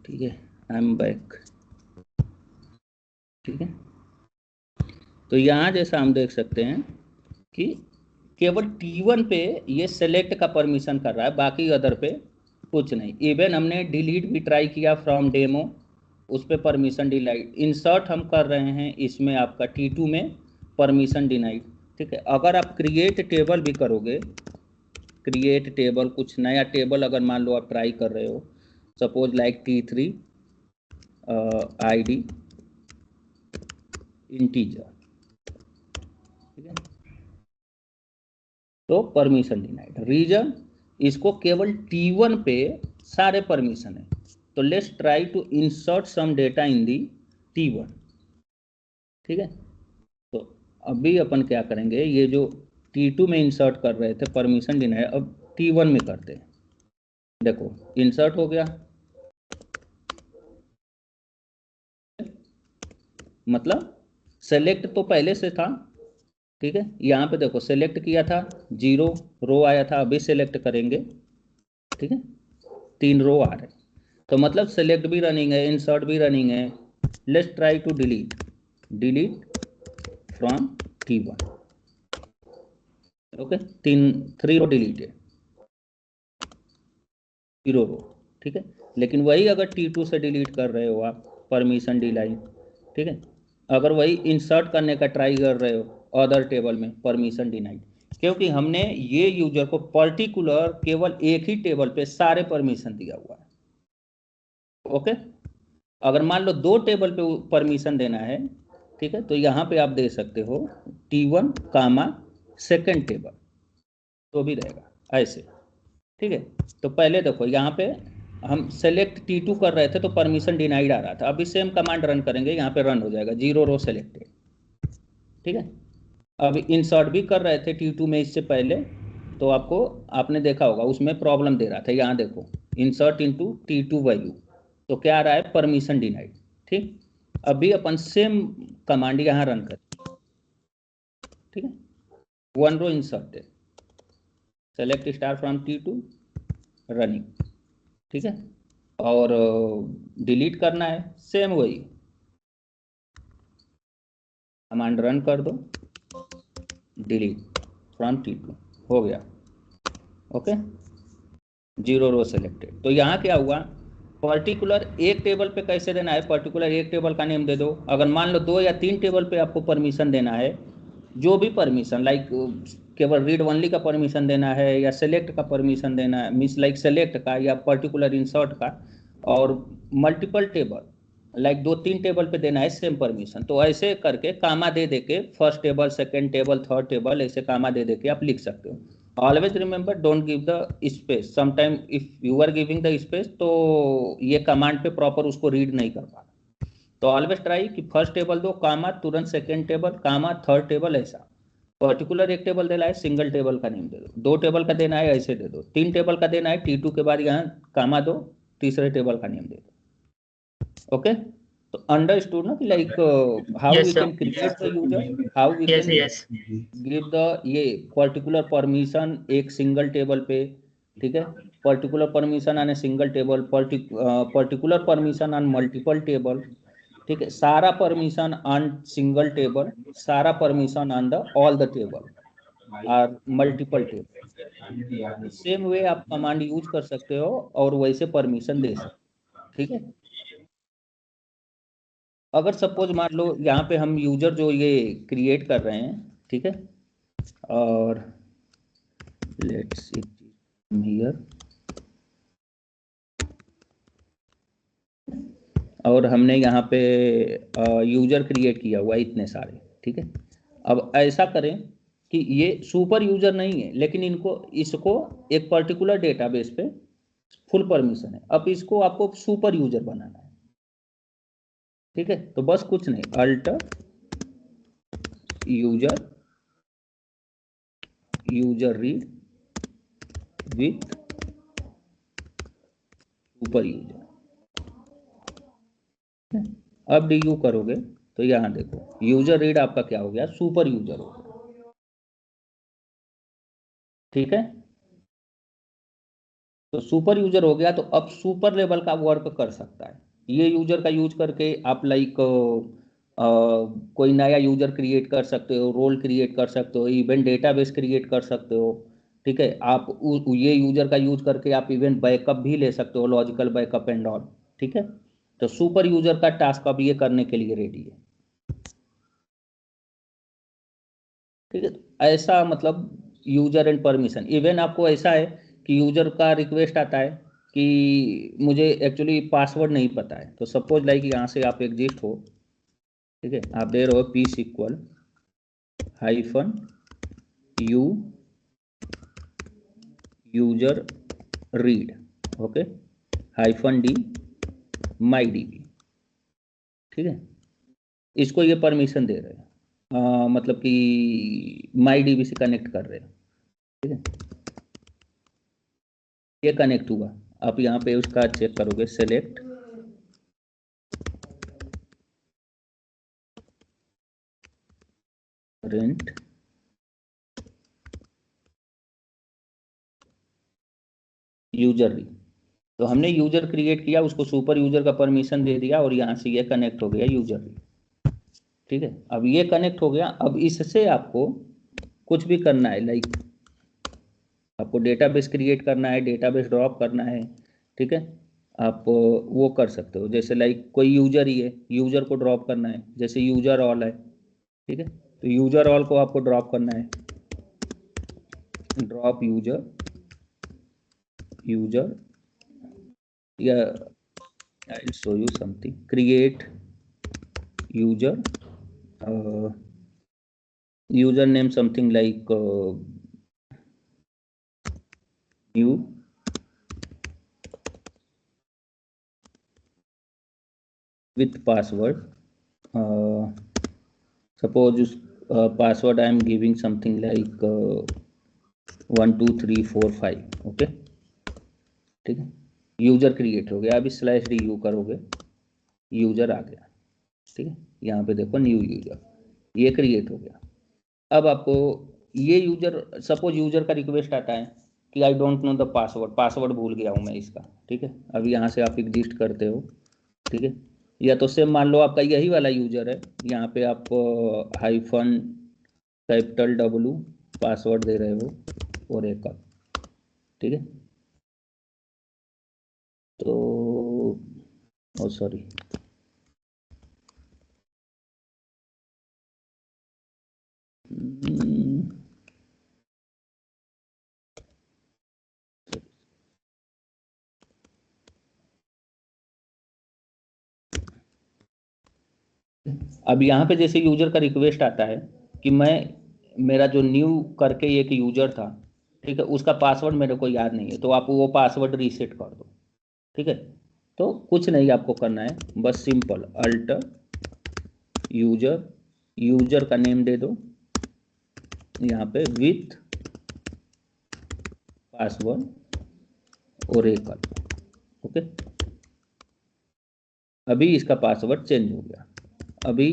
ठीक है, आई एम बैक, ठीक है। तो यहाँ जैसा हम देख सकते हैं कि केवल T1 पे ये सेलेक्ट का परमिशन कर रहा है, बाकी अदर पे कुछ नहीं। इवन हमने डिलीट भी ट्राई किया फ्रॉम डेमो, उस पर परमिशन डिनाइड। इंसर्ट हम कर रहे हैं इसमें आपका T2 में, परमिशन डिनाइड, ठीक है। अगर आप क्रिएट टेबल भी करोगे, क्रिएट टेबल, कुछ नया टेबल अगर मान लो आप ट्राई कर रहे हो, suppose like T3 ID integer, ठीक है, तो परमिशन डिनाइड। रीजन, इसको केवल T1 पे सारे परमिशन है, तो let's try to insert some data in the T1, ठीक है। तो अभी अपन क्या करेंगे, ये जो T2 में इंसर्ट कर रहे थे परमिशन डिनाइड, अब T1 में करते हैं। देखो इंसर्ट हो गया, मतलब सेलेक्ट तो पहले से था, ठीक है। यहाँ पे देखो सेलेक्ट किया था, 0 रो आया था, अभी सेलेक्ट करेंगे, ठीक है, 3 रो आ रहे, तो मतलब सेलेक्ट भी रनिंग है, इंसर्ट भी रनिंग है। Let's try to delete, delete from T1, okay, 3 row delete है, 0 रो, ठीक है। लेकिन वही अगर T2 से डिलीट कर रहे हो आप, परमिशन डिनाइड, ठीक है। अगर वही इंसर्ट करने का ट्राई कर रहे हो अदर टेबल में, परमिशन डिनाइड, क्योंकि हमने ये यूजर को पर्टिकुलर केवल एक ही टेबल पे सारे परमिशन दिया हुआ है। ओके, अगर मान लो 2 टेबल पे परमिशन देना है, ठीक है, तो यहाँ पे आप दे सकते हो T1 कामा सेकेंड टेबल, तो भी रहेगा ऐसे, ठीक है। तो पहले देखो यहाँ पे हम सेलेक्ट T2 कर रहे थे तो परमिशन डिनाइड आ रहा था, अभी सेम कमांड रन करेंगे, यहाँ पे रन हो जाएगा 0 रो सेलेक्टेड, ठीक है। अब इंसर्ट भी कर रहे थे T2 में इससे पहले, तो आपने देखा होगा उसमें प्रॉब्लम दे रहा था। यहाँ देखो इंसर्ट इनटू T2 वैल्यू, तो क्या आ रहा है, परमिशन डिनाइड, ठीक। अभी अपन सेम कमांड यहाँ रन करें, ठीक है। 1 row inserted, select star from T2 running, ठीक है। और डिलीट करना है, सेम वही कमांड रन कर दो, डिलीट फ्रॉम T2 हो गया। ओके, 0 रो सेलेक्टेड। तो यहाँ क्या हुआ, पर्टिकुलर एक टेबल पे कैसे देना है, पर्टिकुलर एक टेबल का नेम दे दो। अगर मान लो 2 या 3 टेबल पे आपको परमिशन देना है, जो भी परमिशन, लाइक केवल रीड ओनली का परमिशन देना है या सेलेक्ट का परमिशन देना है, मीन्स लाइक सेलेक्ट का या पर्टिकुलर इंसर्ट का, और मल्टीपल टेबल लाइक 2-3 टेबल पे देना है सेम परमिशन, तो ऐसे करके कामा दे के first table, second table, third table, ऐसे कामा दे के आप लिख सकते हो। Always remember don't give the space, sometime if you are giving the space तो ये कमांड पे प्रॉपर उसको रीड नहीं कर पा। तो ऑलवेज ट्राई कि फर्स्ट टेबल दो कामा, तुरंत सेकेंड टेबल कामा, थर्ड टेबल, ऐसा पर्टिकुलर एक टेबल देना है, सिंगल टेबल का नेम दे दो। 2 टेबल का देना है, ऐसे दे दो। 3 टेबल का देना है, T2 के बाद यहाँ कामा दो, तीसरे टेबल का नेम दे दो। ओके, तो अंडरस्टूड ना कि like how Yes, we sir. Can create the user, how we Yes, can yes. Give the ये पर्टिकुलर परमिशन एक सिंगल टेबल पे, ठीक है, particular permission on a single table, particular permission on multiple table, ठीक है, सारा permission on single table, सारा permission on the all the table और मल्टीपल टेबल। सेम वे आप कमांड यूज कर सकते हो और वैसे परमिशन दे सकते हो, ठीक है। अगर सपोज मान लो यहाँ पे हम यूजर जो ये क्रिएट कर रहे हैं, ठीक है, और लेट्स हियर, और हमने यहाँ पे यूजर क्रिएट किया हुआ है इतने सारे, ठीक है। अब ऐसा करें कि ये सुपर यूजर नहीं है, लेकिन इसको एक पर्टिकुलर डेटाबेस पे फुल परमिशन है। अब इसको आपको सुपर यूजर बनाना है, ठीक है। तो बस कुछ नहीं, alter user read with super user. अब डीयू करोगे तो यहाँ देखो यूजर रीड आपका क्या हो गया, सुपर यूजर हो गया, ठीक है। तो सुपर यूजर हो गया, तो अब सुपर लेवल का वर्क कर सकता है। ये यूजर का यूज करके आप लाइक कोई नया यूजर क्रिएट कर सकते हो, रोल क्रिएट कर सकते हो, इवेंट डेटाबेस क्रिएट कर सकते हो, ठीक है। आप ये यूजर का यूज करके आप इवेंट बैकअप भी ले सकते हो, लॉजिकल बैकअप एंड ऑल, ठीक है। तो सुपर यूजर का टास्क अब ये करने के लिए रेडी है, ठीक है। ऐसा मतलब यूजर एंड परमिशन। इवन आपको ऐसा है कि यूजर का रिक्वेस्ट आता है कि मुझे एक्चुअली पासवर्ड नहीं पता है, तो सपोज लाइक यहाँ से आप एग्जिस्ट हो, ठीक है, आप दे रहे हो पीस equal -u user read, okay, -d my DB, ठीक है। इसको ये परमिशन दे रहे हैं, मतलब कि माई DB से कनेक्ट कर रहे हैं, ठीक है। ये कनेक्ट हुआ। आप यहाँ पे उसका चेक करोगे, सेलेक्ट रेंट यूजर रीड, तो हमने यूजर क्रिएट किया, उसको सुपर यूजर का परमिशन दे दिया और यहाँ से ये कनेक्ट हो गया यूजर रीड, ठीक है। अब ये कनेक्ट हो गया। अब इससे आपको कुछ भी करना है, लाइक आपको डेटाबेस क्रिएट करना है, डेटाबेस ड्रॉप करना है, ठीक है। आप वो कर सकते हो, जैसे लाइक कोई यूजर ही है, यूजर को ड्रॉप करना है, जैसे यूजर ऑल है, ठीक है, तो यूजर ऑल को आपको ड्रॉप करना है, ड्रॉप यूजर या I show you something, create user, user name something like new, with password, suppose password I am giving something like 1 2 3 4 5, okay, ठीक है, यूजर क्रिएट हो गया। अभी स्लैश डी यू करोगे, यूजर आ गया, ठीक है, यहाँ पे देखो न्यू यूजर, ये क्रिएट हो गया। अब आपको ये यूजर, सपोज यूजर का रिक्वेस्ट आता है कि I don't know the password, password भूल गया हूँ मैं इसका, ठीक है, अब यहाँ से आप एग्जिस्ट करते हो, ठीक है, या तो सेम मान लो आपका यही वाला यूजर है, यहाँ पे आप हाइफन कैपिटल W पासवर्ड दे रहे हो और एक, ठीक है, तो ओ सॉरी, अब यहाँ पे जैसे यूजर का रिक्वेस्ट आता है कि मेरा जो न्यू करके एक यूजर था, ठीक है, उसका पासवर्ड मेरे को याद नहीं है, तो आप वो पासवर्ड रीसेट कर दो, ठीक है, तो कुछ नहीं आपको करना है, बस सिंपल अल्टर यूजर का नेम दे दो यहाँ पे विथ पासवर्ड और एक, ओके, अभी इसका पासवर्ड चेंज हो गया। अभी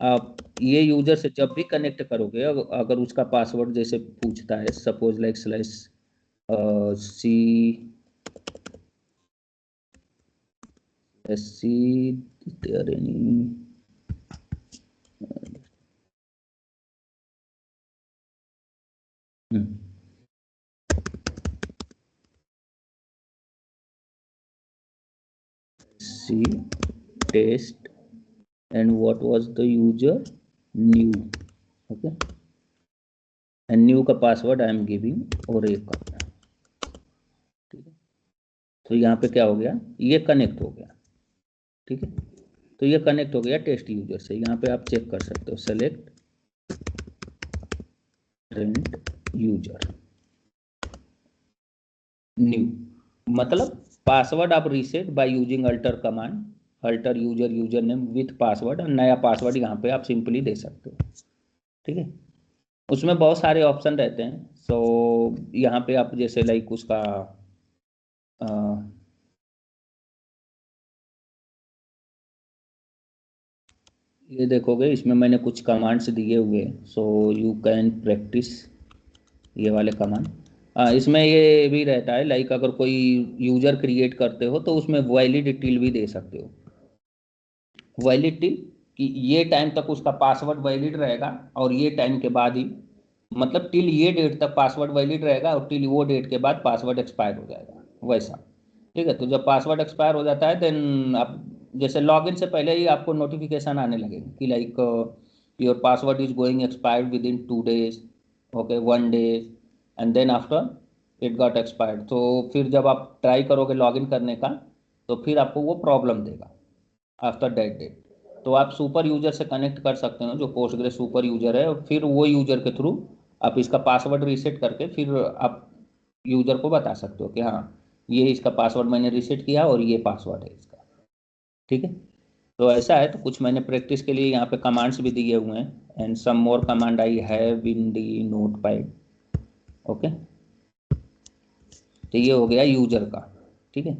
आप ये यूजर से जब भी कनेक्ट करोगे, अगर उसका पासवर्ड जैसे पूछता है, suppose like slash C there any C test and what was the user new, okay, and new का पासवर्ड आई एम गिविंग और एक का, ठीक है, तो यहाँ पे क्या हो गया, ये कनेक्ट हो गया, ठीक है, तो ये कनेक्ट हो गया टेस्ट यूजर से। यहाँ पे आप चेक कर सकते हो, सेलेक्ट ट्रेंड यूजर न्यू, मतलब पासवर्ड आप reset by using alter command, alter user name with password, और नया पासवर्ड यहाँ पे आप सिंपली दे सकते हो, ठीक है, उसमें बहुत सारे ऑप्शन रहते हैं। सो यहाँ पे आप जैसे लाइक उसका ये देखोगे, इसमें मैंने कुछ कमांड्स दिए हुए, सो यू कैन प्रैक्टिस ये वाले कमांड। इसमें ये भी रहता है लाइक अगर कोई यूजर क्रिएट करते हो तो उसमें वैलिड टिल भी दे सकते हो, वैलिड टिल कि ये टाइम तक उसका पासवर्ड वैलिड रहेगा और ये टाइम के बाद ही, मतलब टिल ये डेट तक पासवर्ड वैलिड रहेगा और टिल वो डेट के बाद पासवर्ड एक्सपायर हो जाएगा, वैसा, ठीक है, तो जब पासवर्ड एक्सपायर हो जाता है देन आप जैसे लॉगिन से पहले ही आपको नोटिफिकेशन आने लगेगा कि like your password is going expired within 2 days, okay 1 day, and then after it got expired, तो फिर जब आप ट्राई करोगे लॉगिन करने का तो फिर आपको वो प्रॉब्लम देगा आफ्टर दैट डेट। तो आप सुपर यूजर से कनेक्ट कर सकते हो, जो पोस्टग्रेस सुपर यूजर है, और फिर वो यूजर के थ्रू आप इसका पासवर्ड रीसेट करके फिर आप यूजर को बता सकते हो कि हाँ ये इसका पासवर्ड मैंने रीसेट किया और ये पासवर्ड है इसका, ठीक है, तो ऐसा है। तो कुछ मैंने प्रैक्टिस के लिए यहाँ पे कमांड्स भी दिए हुए हैं, and some more command I have in the notepad, okay, तो ये हो गया यूजर का, ठीक है।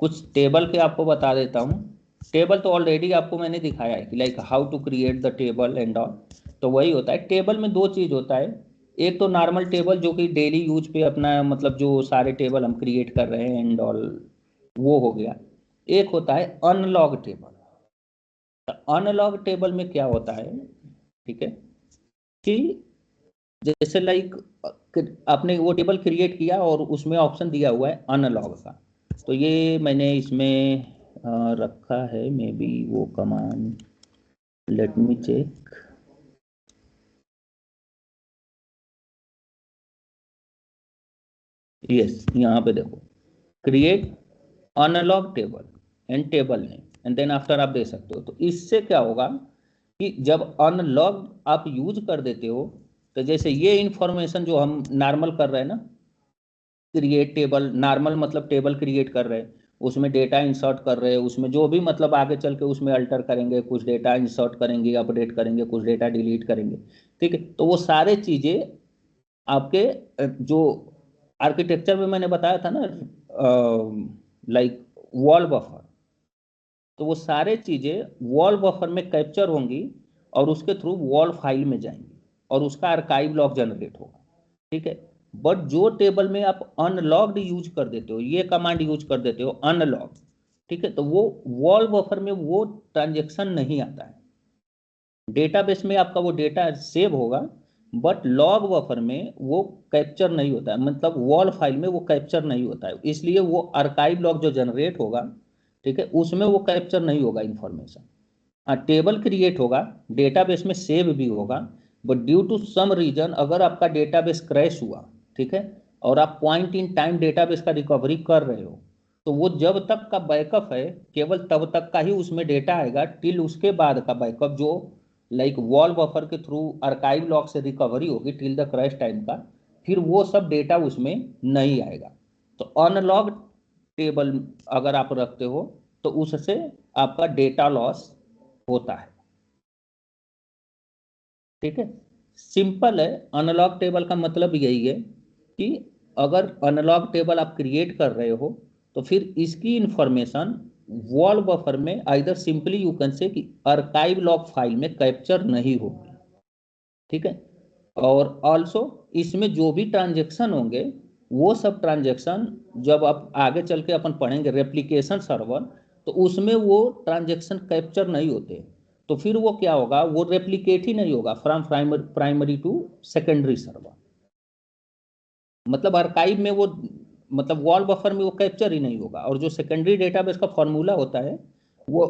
कुछ टेबल के आपको बता देता हूँ, टेबल तो ऑलरेडी आपको मैंने दिखाया है कि like how to create the table and all, तो वही होता है। टेबल में 2 चीज़ होता है, एक तो नॉर्मल टेबल जो कि डेली यूज पे अपना मतलब जो सारे टेबल हम क्रिएट कर रहे हैं एंड ऑल, वो हो गया। एक होता है अनलॉग टेबल। अनलॉग टेबल में क्या होता है, ठीक है, कि जैसे लाइक आपने वो टेबल क्रिएट किया और उसमें ऑप्शन दिया हुआ है अनलॉग का, तो ये मैंने इसमें रखा है, मे बी वो command, let me check. Yes, यहाँ पे देखो, create unlogged table and table name and then after आप दे सकते हो। तो इससे क्या होगा कि जब अनलॉग आप यूज कर देते हो, तो जैसे ये इंफॉर्मेशन जो हम नॉर्मल कर रहे हैं ना, क्रिएट टेबल, नॉर्मल मतलब टेबल क्रिएट कर रहे हैं, उसमें डेटा इंसर्ट कर रहे हैं, उसमें जो भी मतलब आगे चल के उसमें अल्टर करेंगे, कुछ डेटा इंसर्ट करेंगे, अपडेट करेंगे, कुछ डेटा डिलीट करेंगे, ठीक है। तो वो सारे चीज़ें आपके जो आर्किटेक्चर में मैंने बताया था ना, लाइक वॉल बफर, तो वो सारे चीज़ें वॉल बफर में कैप्चर होंगी और उसके थ्रू वॉल फाइल में जाएंगी और उसका आर्काइव लॉग जनरेट होगा, ठीक है। बट जो टेबल में आप अनलॉग्ड यूज कर देते हो, ये कमांड यूज कर देते हो अनलॉग, ठीक है, तो वो वॉल बफर में वो ट्रांजेक्शन नहीं आता है। डेटाबेस में आपका वो डेटा सेव होगा, बट लॉग बफर में वो कैप्चर नहीं होता है, मतलब वॉल फाइल में वो कैप्चर नहीं होता है, इसलिए वो आर्काइव लॉग जो जनरेट होगा, ठीक है, उसमें वो कैप्चर नहीं होगा इंफॉर्मेशन। हाँ, टेबल क्रिएट होगा, डेटाबेस में सेव भी होगा, but due to some reason अगर आपका डेटाबेस क्रैश हुआ, ठीक है, और आप पॉइंट इन टाइम डेटाबेस का रिकवरी कर रहे हो, तो वो जब तक का बैकअप है केवल तब तक का ही उसमें डेटा आएगा, टिल उसके बाद का बैकअप जो लाइक वॉल बफर के थ्रू आर्काइव लॉग से रिकवरी होगी टिल द क्रैश टाइम का, फिर वो सब डेटा उसमें नहीं आएगा। तो अनलॉग टेबल अगर आप रखते हो तो उससे आपका डेटा लॉस होता है, ठीक है। सिंपल है, अनलॉग टेबल का मतलब यही है कि अगर अनलॉग टेबल आप क्रिएट कर रहे हो तो फिर इसकी इंफॉर्मेशन वॉल बफर में either simply you can say कि आर्काइव लॉग फाइल में कैप्चर नहीं होगी, ठीक है। और ऑल्सो इसमें जो भी ट्रांजेक्शन होंगे वो सब ट्रांजेक्शन जब आप आगे चल के अपन पढ़ेंगे रेप्लिकेशन सर्वर, तो उसमें वो ट्रांजेक्शन कैप्चर नहीं होते, तो फिर वो क्या होगा, वो रेप्लिकेट ही नहीं होगा from primary to secondary server, मतलब आर्काइव में वो, मतलब वॉल बफर में वो कैप्चर ही नहीं होगा। और जो सेकेंडरी डेटाबेस का फॉर्मूला होता है वो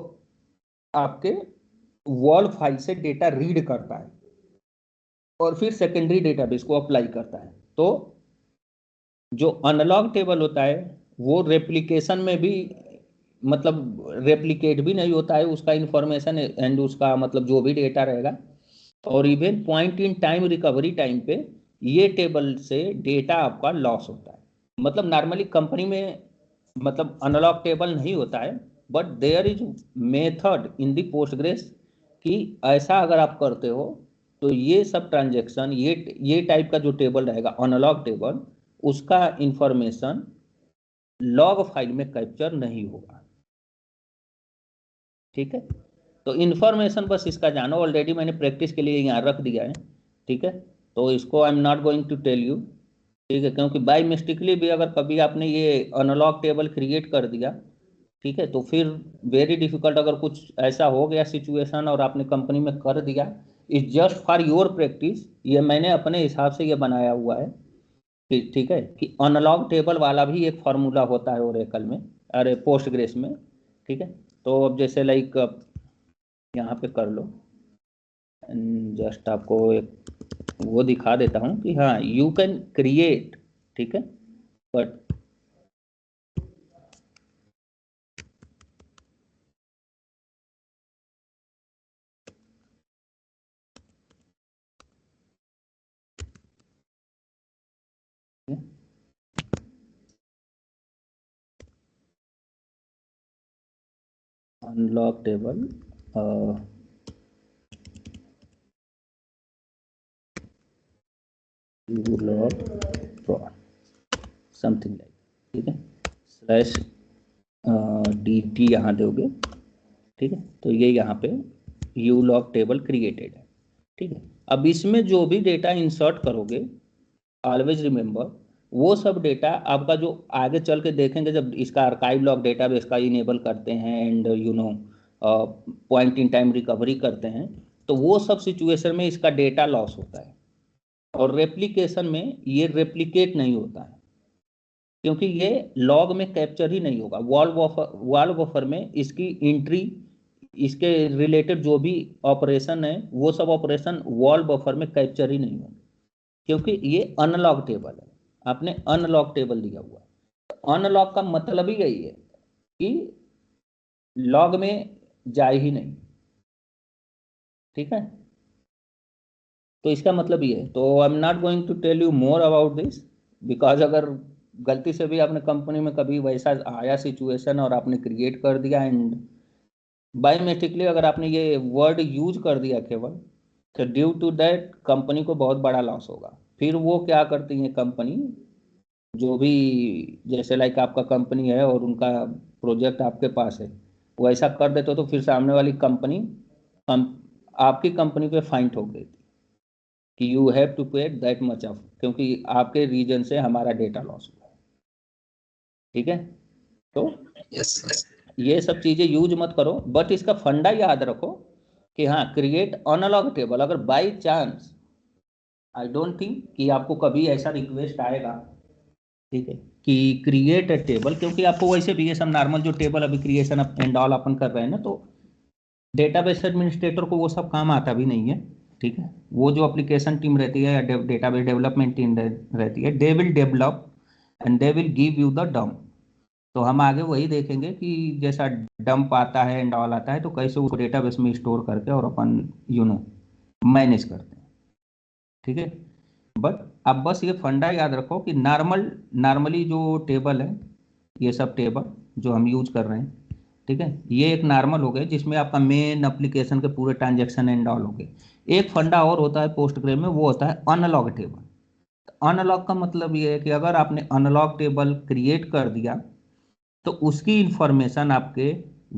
आपके वॉल फाइल से डेटा रीड करता है और फिर सेकेंडरी डेटाबेस को अप्लाई करता है। तो जो अनलॉग टेबल होता है वो रेप्लिकेशन में भी, मतलब रेप्लिकेट भी नहीं होता है उसका इंफॉर्मेशन एंड उसका मतलब जो भी डेटा रहेगा, और even point in time recovery time पे ये टेबल से डेटा आपका लॉस होता है। मतलब नॉर्मली कंपनी में मतलब अनलॉग टेबल नहीं होता है, but there is method in the Postgres कि ऐसा अगर आप करते हो तो ये सब ट्रांजेक्शन, ये टाइप का जो टेबल रहेगा अनलॉग टेबल, उसका इंफॉर्मेशन लॉग फाइल में कैप्चर नहीं होगा, ठीक है। तो इंफॉर्मेशन बस इसका जानो, ऑलरेडी मैंने प्रैक्टिस के लिए यहाँ रख दिया है, ठीक है। तो इसको I am not going to tell you, ठीक है, क्योंकि बाय मिस्टेकली भी अगर कभी आपने ये अनलॉग टेबल क्रिएट कर दिया, ठीक है, तो फिर वेरी डिफिकल्ट, अगर कुछ ऐसा हो गया सिचुएशन और आपने कंपनी में कर दिया, is just for your practice, ये मैंने अपने हिसाब से ये बनाया हुआ है, ठीक है, कि अनलॉग टेबल वाला भी एक फार्मूला होता है ओरेकल में, अरे पोस्टग्रेस में, ठीक है। तो अब जैसे लाइक यहाँ पे कर लो, जस्ट आपको एक वो दिखा देता हूँ कि हाँ यू कैन क्रिएट, ठीक है, but unlock table log prod something like, ठीक है, स्लैश dt यहाँ दोगे, ठीक है। तो ये यहाँ पे यू लॉग टेबल क्रिएटेड है, ठीक है। अब इसमें जो भी डेटा इंसर्ट करोगे, ऑलवेज रिमेंबर वो सब डेटा आपका जो आगे चल के देखेंगे जब इसका आर्काइव लॉग डेटाबेस का इनेबल करते हैं and you know point in time recovery करते हैं, तो वो सब सिचुएशन में इसका डेटा लॉस होता है, और रेप्लिकेशन में ये रेप्लिकेट नहीं होता है, क्योंकि ये लॉग में कैप्चर ही नहीं होगा। वॉल बफर में इसकी एंट्री, इसके रिलेटेड जो भी ऑपरेशन है वो सब ऑपरेशन वॉल बफर में कैप्चर ही नहीं होंगे, क्योंकि ये अनलॉग टेबल है, आपने अनलॉग टेबल दिया हुआ है। अनलॉग का मतलब ही यही है कि लॉग में जाए ही नहीं, ठीक है। तो इसका मतलब ये है। तो I am not going to tell you more about this, because अगर गलती से भी आपने कंपनी में कभी वैसा आया सिचुएशन और आपने क्रिएट कर दिया एंड बाय मिस्टेकली अगर आपने ये वर्ड यूज कर दिया केवल, तो ड्यू टू दैट कंपनी को बहुत बड़ा लॉस होगा। फिर वो क्या करती है कंपनी, जो भी जैसे लाइक आपका कंपनी है और उनका प्रोजेक्ट आपके पास है, वो ऐसा कर देते तो फिर सामने वाली कंपनी आपकी कंपनी पे फाइन ठोक देती कि यू हैव टू पे दैट मच ऑफ, क्योंकि आपके रीजन से हमारा डेटा लॉस हुआ है, ठीक है। तो यस ये सब चीजें यूज मत करो, बट इसका फंडा याद रखो कि हाँ क्रिएट अनलॉग टेबल। अगर by chance, I don't think कि आपको कभी ऐसा रिक्वेस्ट आएगा, ठीक है, कि क्रिएट अ टेबल, क्योंकि आपको वैसे भी ये सब नॉर्मल जो टेबल अभी क्रिएशन एंड ऑल अपन कर रहे हैं ना, तो डेटाबेस एडमिनिस्ट्रेटर को वो सब काम आता भी नहीं है, ठीक है। वो जो एप्लीकेशन टीम रहती है या डेटाबेस डेवलपमेंट टीम रहती है, they will develop and they will give you the dump. तो हम आगे वही देखेंगे कि जैसा डंप आता है एंड ऑल आता है तो कैसे उसको डेटाबेस में स्टोर करके और अपन मैनेज करते हैं, ठीक है। बट आप बस ये फंडा याद रखो कि नॉर्मली जो टेबल है, ये सब टेबल जो हम यूज कर रहे हैं, ठीक है, ये एक नॉर्मल हो गए जिसमें आपका मेन एप्लीकेशन के पूरे ट्रांजेक्शन एंड ऑल हो गए। एक फंडा और होता है पोस्टग्रे में, वो होता है अनलॉग टेबल। अनलॉग का मतलब ये है कि अगर आपने अनलॉग टेबल क्रिएट कर दिया तो उसकी इंफॉर्मेशन आपके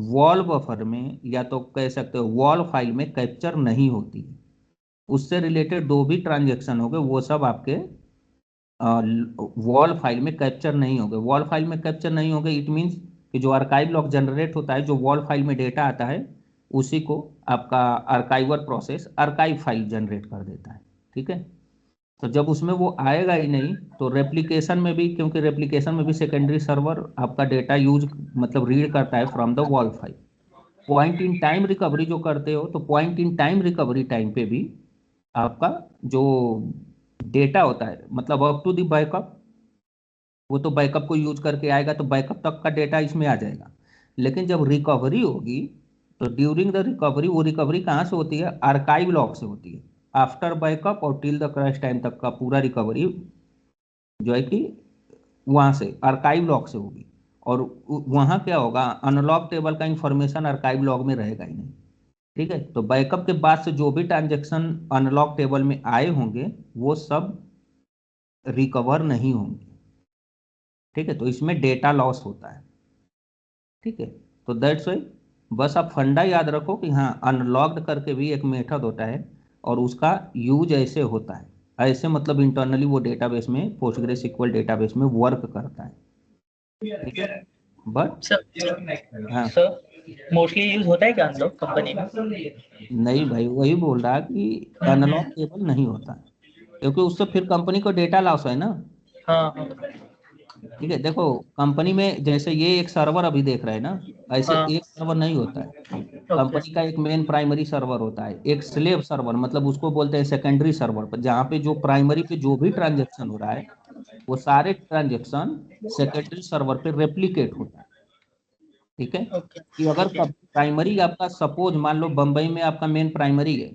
वॉल बफर में या तो कह सकते हो वॉल फाइल में कैप्चर नहीं होती। उससे रिलेटेड जो भी ट्रांजेक्शन हो गए वो सब आपके वॉल फाइल में कैप्चर नहीं होंगे। वॉल फाइल में कैप्चर नहीं होंगे इट मीन्स कि जो आर्काइव लॉग जनरेट होता है, जो वॉल फाइल में डेटा आता है, उसी को आपका archiver process archive file generate कर देता है, ठीक है। तो जब उसमें वो आएगा ही नहीं तो रेप्लिकेशन में भी, क्योंकि रेप्लिकेशन में भी सेकेंडरी सर्वर आपका डेटा यूज मतलब रीड करता है from the wall file. Point in time recovery जो करते हो, तो point in time recovery time पे भी आपका जो डेटा होता है मतलब अप टू द बैकअप, वो तो बैकअप को यूज करके आएगा तो बैकअप तक का डेटा इसमें आ जाएगा। लेकिन जब रिकवरी होगी तो ड्यूरिंग द रिकवरी, वो रिकवरी कहाँ से होती है, आर्काइव लॉग से होती है। आफ्टर बैकअप और टिल द क्रैश टाइम तक का पूरा रिकवरी जो है कि वहां से आर्काइव लॉग से होगी। और वहां क्या होगा, अनलॉग टेबल का इंफॉर्मेशन आर्काइव लॉग में रहेगा ही नहीं, ठीक है। तो बैकअप के बाद से जो भी ट्रांजेक्शन अनलॉग टेबल में आए होंगे वो सब रिकवर नहीं होंगे, ठीक है। तो इसमें डेटा लॉस होता है, ठीक है। तो दैट्स वाई बस आप फंडा याद रखो कि हाँ अनलॉग्ड करके भी एक मेथड होता है और उसका यूज ऐसे होता है, ऐसे मतलब इंटरनली वो डेटाबेस में PostgreSQL डेटाबेस में वर्क करता है, ठीक है। बट सर हाँ सर मोस्टली यूज होता है क्या अनलॉग कंपनी में? नहीं भाई, वही बोल रहा कि अनलॉग टेबल नहीं होता है, क्योंकि उससे फिर कंपनी को डेटा लॉस है ना, हाँ हाँ ठीक है। देखो कंपनी में जैसे ये एक सर्वर अभी देख रहे हैं ना, ऐसे हाँ एक सर्वर नहीं होता है। ओके कंपनी का एक मेन प्राइमरी सर्वर होता है, एक स्लेव सर्वर मतलब उसको बोलते हैं सेकेंडरी सर्वर, पर जहाँ पे जो प्राइमरी पे जो भी ट्रांजेक्शन हो रहा है वो सारे ट्रांजेक्शन सेकेंडरी सर्वर पे रेप्लिकेट होता है, ठीक है। ओके कि अगर प्राइमरी आपका सपोज मान लो बम्बई में आपका मेन प्राइमरी है,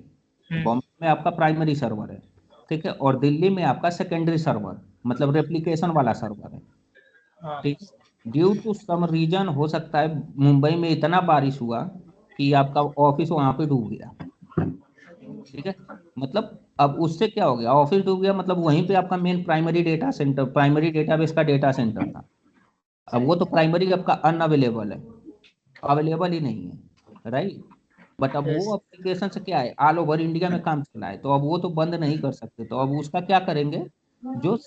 बॉम्बे में आपका प्राइमरी सर्वर है, ठीक है, और दिल्ली में आपका सेकेंडरी सर्वर मतलब रेप्लिकेशन वाला सर्वर है, हाँ ठीक है। ड्यू टू सम रीजन हो सकता है मुंबई में इतना बारिश हुआ कि आपका ऑफिस वहां पे डूब गया, ठीक है। मतलब अब उससे क्या हो गया, ऑफिस डूब गया मतलब वहीं पे आपका main primary data centre, primary database का डेटा सेंटर था। अब वो तो प्राइमरी आपका अनअवेलेबल है, अवेलेबल ही नहीं है, राइट। बट अब यस वो एप्लीकेशन से क्या है, ऑल ओवर इंडिया में काम चल रहा है, तो अब वो तो बंद नहीं कर सकते, तो अब उसका क्या करेंगे, जो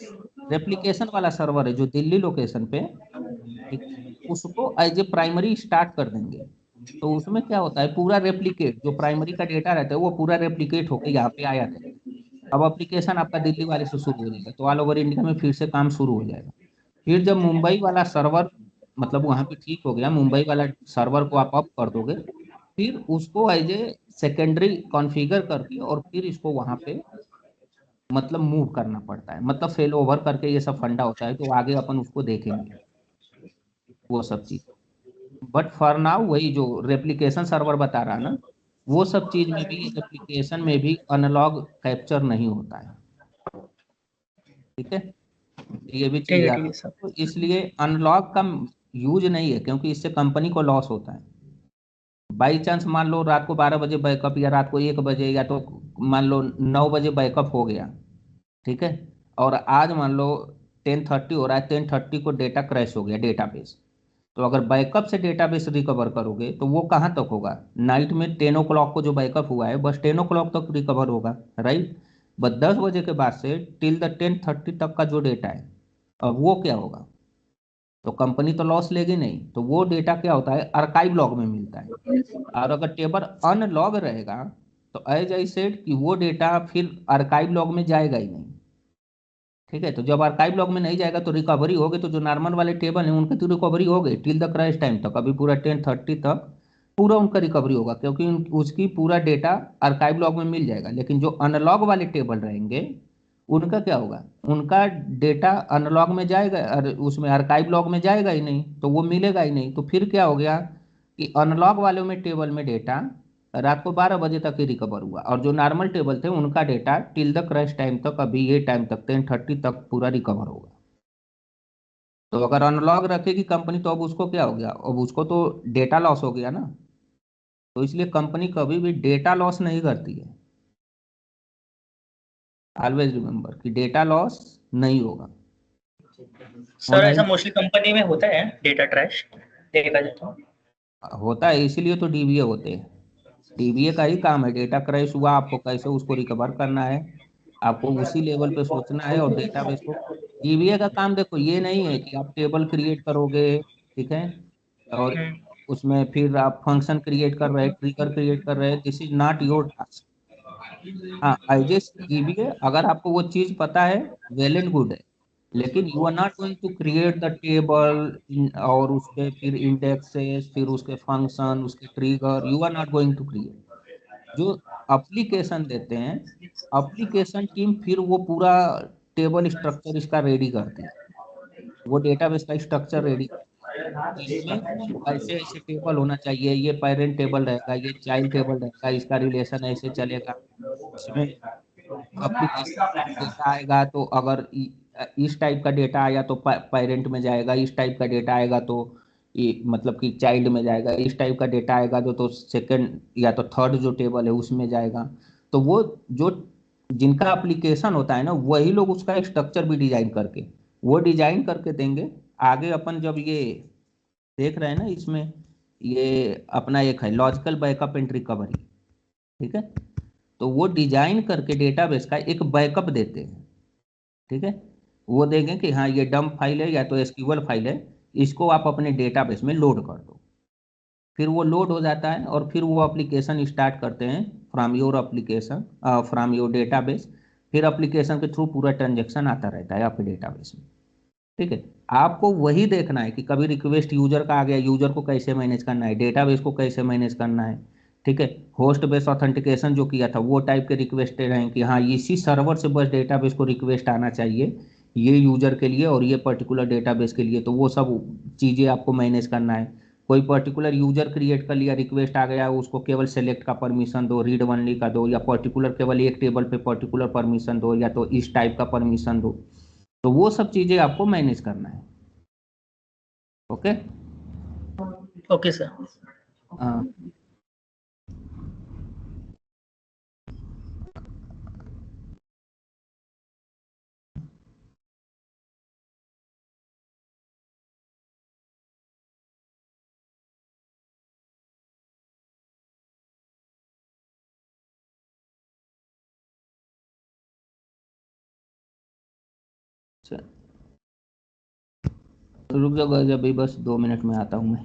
रेप्लिकेशन वाला सर्वर है जो दिल्ली लोकेशन पे, ठीक है, उसको एज ए प्राइमरी स्टार्ट कर देंगे। तो उसमें क्या होता है, पूरा रेप्लिकेट जो प्राइमरी का डेटा रहता है वो पूरा रेप्लिकेट होकर यहाँ पे आया था। अब एप्लीकेशन आपका दिल्ली वाले से शुरू हो जाएगा तो ऑल ओवर इंडिया में फिर से काम शुरू हो जाएगा। फिर जब मुंबई वाला सर्वर मतलब वहां पे ठीक हो गया, मुंबई वाला सर्वर को आप अप कर दोगे, फिर उसको एज ए सेकेंडरी कॉन्फ़िगर करके और फिर इसको वहां पे मतलब मूव करना पड़ता है, मतलब फेल ओवर करके ये सब फंडा होता है, तो आगे अपन उसको देखेंगे वो सब चीज। बट फॉर नाउ वही जो रेप्लिकेशन सर्वर बता रहा ना, वो सब चीज में भी रेप्लिकेशन में भी अनलॉग कैप्चर नहीं होता है। ठीक है, ये भी चीज याद ठीक है रखो। सर। तो इसलिए अनलॉग का यूज नहीं है, क्योंकि इससे कंपनी को लॉस होता है। बाई चांस मान लो रात को 12 बजे बैकअप या रात को 1 बजे या तो मान लो 9 बजे बैकअप हो गया, ठीक है, और आज मान लो 10:30 हो रहा है, 10:30 को डेटा क्रैश हो गया डेटाबेस, तो अगर बैकअप से डेटाबेस रिकवर करोगे तो वो कहाँ तक होगा? नाइट में 10 o'clock को जो बैकअप हुआ है बस 10 o'clock तक रिकवर होगा, राइट। बस 10 बजे के बाद से टिल द 10:30 तक का जो डेटा है, अब वो क्या होगा? तो कंपनी तो लॉस लेगी नहीं, तो वो डेटा क्या होता है, आर्काइव लॉग में मिलता है। और अगर टेबल अनलॉग रहेगा तो एज आई सेड कि वो डेटा फिर आर्काइव लॉग में जाएगा ही नहीं। ठीक है, तो जब आर्काइव लॉग में नहीं जाएगा तो रिकवरी होगी, तो जो नॉर्मल वाले टेबल हैं उनकी तो रिकवरी हो गई टिल द क्रैश टाइम तक, अभी पूरा 10:30 तक पूरा उनका रिकवरी होगा, क्योंकि उसकी पूरा डेटा आर्काइव लॉग में मिल जाएगा। लेकिन जो अनलॉग वाले टेबल रहेंगे उनका क्या होगा? उनका डेटा अनलॉग में जाएगा और उसमें आर्काइव लॉग में जाएगा ही नहीं, तो वो मिलेगा ही नहीं। तो फिर क्या हो गया कि अनलॉग वालों में टेबल में डेटा रात को 12 बजे तक ही रिकवर हुआ, और जो नॉर्मल टेबल थे उनका data till the crash time तक, अभी ये टाइम तक 10:30 तक पूरा रिकवर होगा। तो अगर अनलॉग रखेगी कंपनी तो अब उसको क्या हो गया? अब उसको तो डेटा लॉस हो गया ना। तो इसलिए कंपनी कभी भी डेटा लॉस नहीं करती है, ऑलवेज रिमेंबर कि डेटा लॉस नहीं होगा, सर होना ऐसा ही मोस्टली कंपनी में होता है डेटा ट्रैश, देखा जाए तो। होता है, इसीलिए तो डीबीए होते हैं। डीबीए का ही काम है, डेटा क्रैश हुआ आपको कैसे उसको रिकवर करना है, आपको उसी लेवल पे सोचना है और डेटाबेस को। डीबीए का काम देखो ये नहीं है कि आप टेबल क्रिएट करोगे, ठीक है, और हम्म, उसमें फिर आप फंक्शन क्रिएट कर रहे हैं, ट्रिगर क्रिएट कर रहे हैं, this is not your task. हाँ, आईजेस डीबीए अगर आपको वो चीज पता है, वेल एंड गुड है, लेकिन you are not going to create the table और उसके फिर इंडेक्सेस, फिर उसके फंक्शन, उसके trigger, you are not going to create. जो एप्लीकेशन देते हैं, एप्लीकेशन टीम फिर वो पूरा टेबल स्ट्रक्चर इसका रेडी करती है, वो डेटाबेस का स्ट्रक्चर रेडी करती है। इसमें ऐसे ऐसे टेबल होना चाहिए, ये पेरेंट टेबल रहेगा, ये चाइल्ड टेबल रहेगा, इसका रिलेशन ऐसे चलेगा। इसमें एप्लीकेशन डेटा आएगा तो अगर इस टाइप का डेटा आया तो पेरेंट में जाएगा, इस टाइप का डेटा आएगा तो ये मतलब कि चाइल्ड में जाएगा, इस टाइप का डेटा आएगा तो सेकंड या तो थर्ड जो टेबल है उसमें जाएगा। तो वो जो जिनका एप्लीकेशन होता है ना, वही लोग उसका एक स्ट्रक्चर भी डिजाइन करके वो डिजाइन करके देंगे। आगे अपन जब ये देख रहे हैं ना, इसमें ये अपना एक है लॉजिकल बैकअप एंड रिकवरी, ठीक है, तो वो डिजाइन करके डेटाबेस का एक बैकअप देते हैं। ठीक है, वो देंगे कि हाँ ये डंप फाइल है या तो एसक्यूएल फाइल है, इसको आप अपने डेटाबेस में लोड कर दो। फिर वो लोड हो जाता है और फिर वो एप्लीकेशन स्टार्ट करते हैं from your application, from your database. फिर एप्लीकेशन के थ्रू पूरा ट्रांजेक्शन आता रहता है आपके डेटाबेस में। ठीक है, आपको वही देखना है कि कभी रिक्वेस्ट यूजर का आ गया, यूजर को कैसे मैनेज करना है, डेटाबेस को कैसे मैनेज करना है। ठीक है, होस्ट बेस ऑथेंटिकेशन जो किया था वो टाइप के रिक्वेस्ट हैं कि हाँ इसी सर्वर से बस डेटाबेस को रिक्वेस्ट आना चाहिए, ये यूजर के लिए और ये पर्टिकुलर डेटाबेस के लिए, तो वो सब चीज़ें आपको मैनेज करना है। कोई पर्टिकुलर यूजर क्रिएट कर लिया, रिक्वेस्ट आ गया, उसको केवल सेलेक्ट का परमिशन दो, रीड ओनली का दो, या पर्टिकुलर केवल एक टेबल पे पर्टिकुलर परमिशन दो, या तो इस टाइप का परमिशन दो। तो वो सब चीजें आपको मैनेज करना है। ओके। Okay sir. हाँ, अच्छा, रुक जाओ guys, अभी बस 2 मिनट में आता हूँ मैं।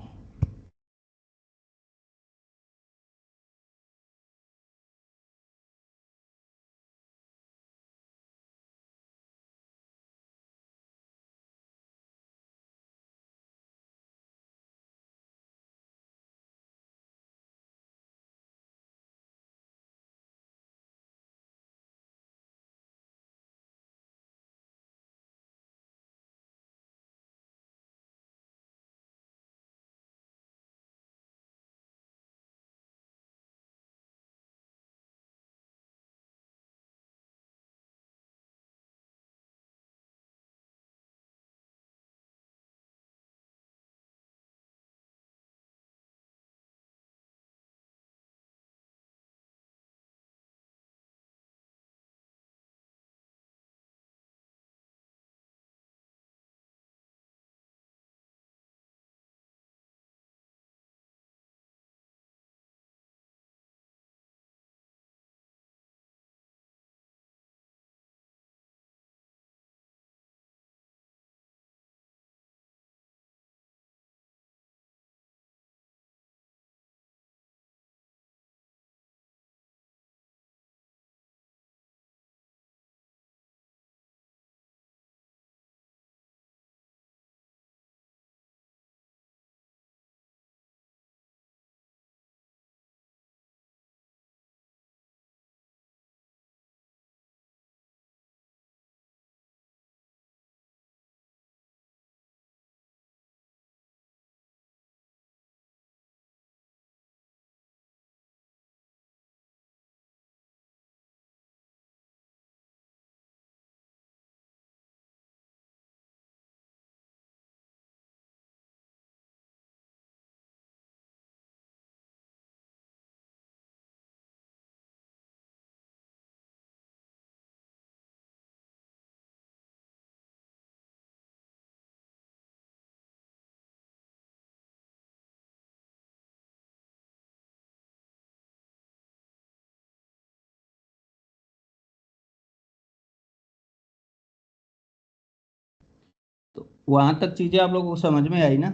तो वहां तक चीजें आप लोगों को समझ में आई ना?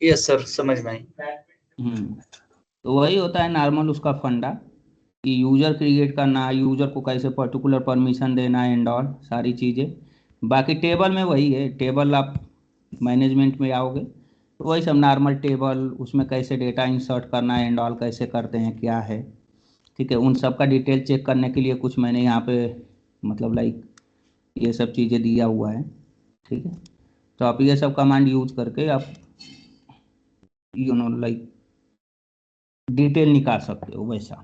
यस सर, समझ में आई। तो वही होता है नॉर्मल उसका फंडा, कि यूजर क्रिएट करना, यूजर को कैसे पर्टिकुलर परमिशन देना एंड ऑल सारी चीज़ें। बाकी टेबल में वही है, टेबल आप मैनेजमेंट में आओगे तो वही सब नॉर्मल टेबल, उसमें कैसे डेटा इंसर्ट करना एंड ऑल कैसे करते हैं क्या है, ठीक है। उन सब का डिटेल चेक करने के लिए कुछ मैंने यहाँ पे मतलब लाइक ये सब चीज़ें दिया हुआ है, ठीक है। तो आप ये सब कमांड यूज करके आप लाइक डिटेल निकाल सकते हो वैसा,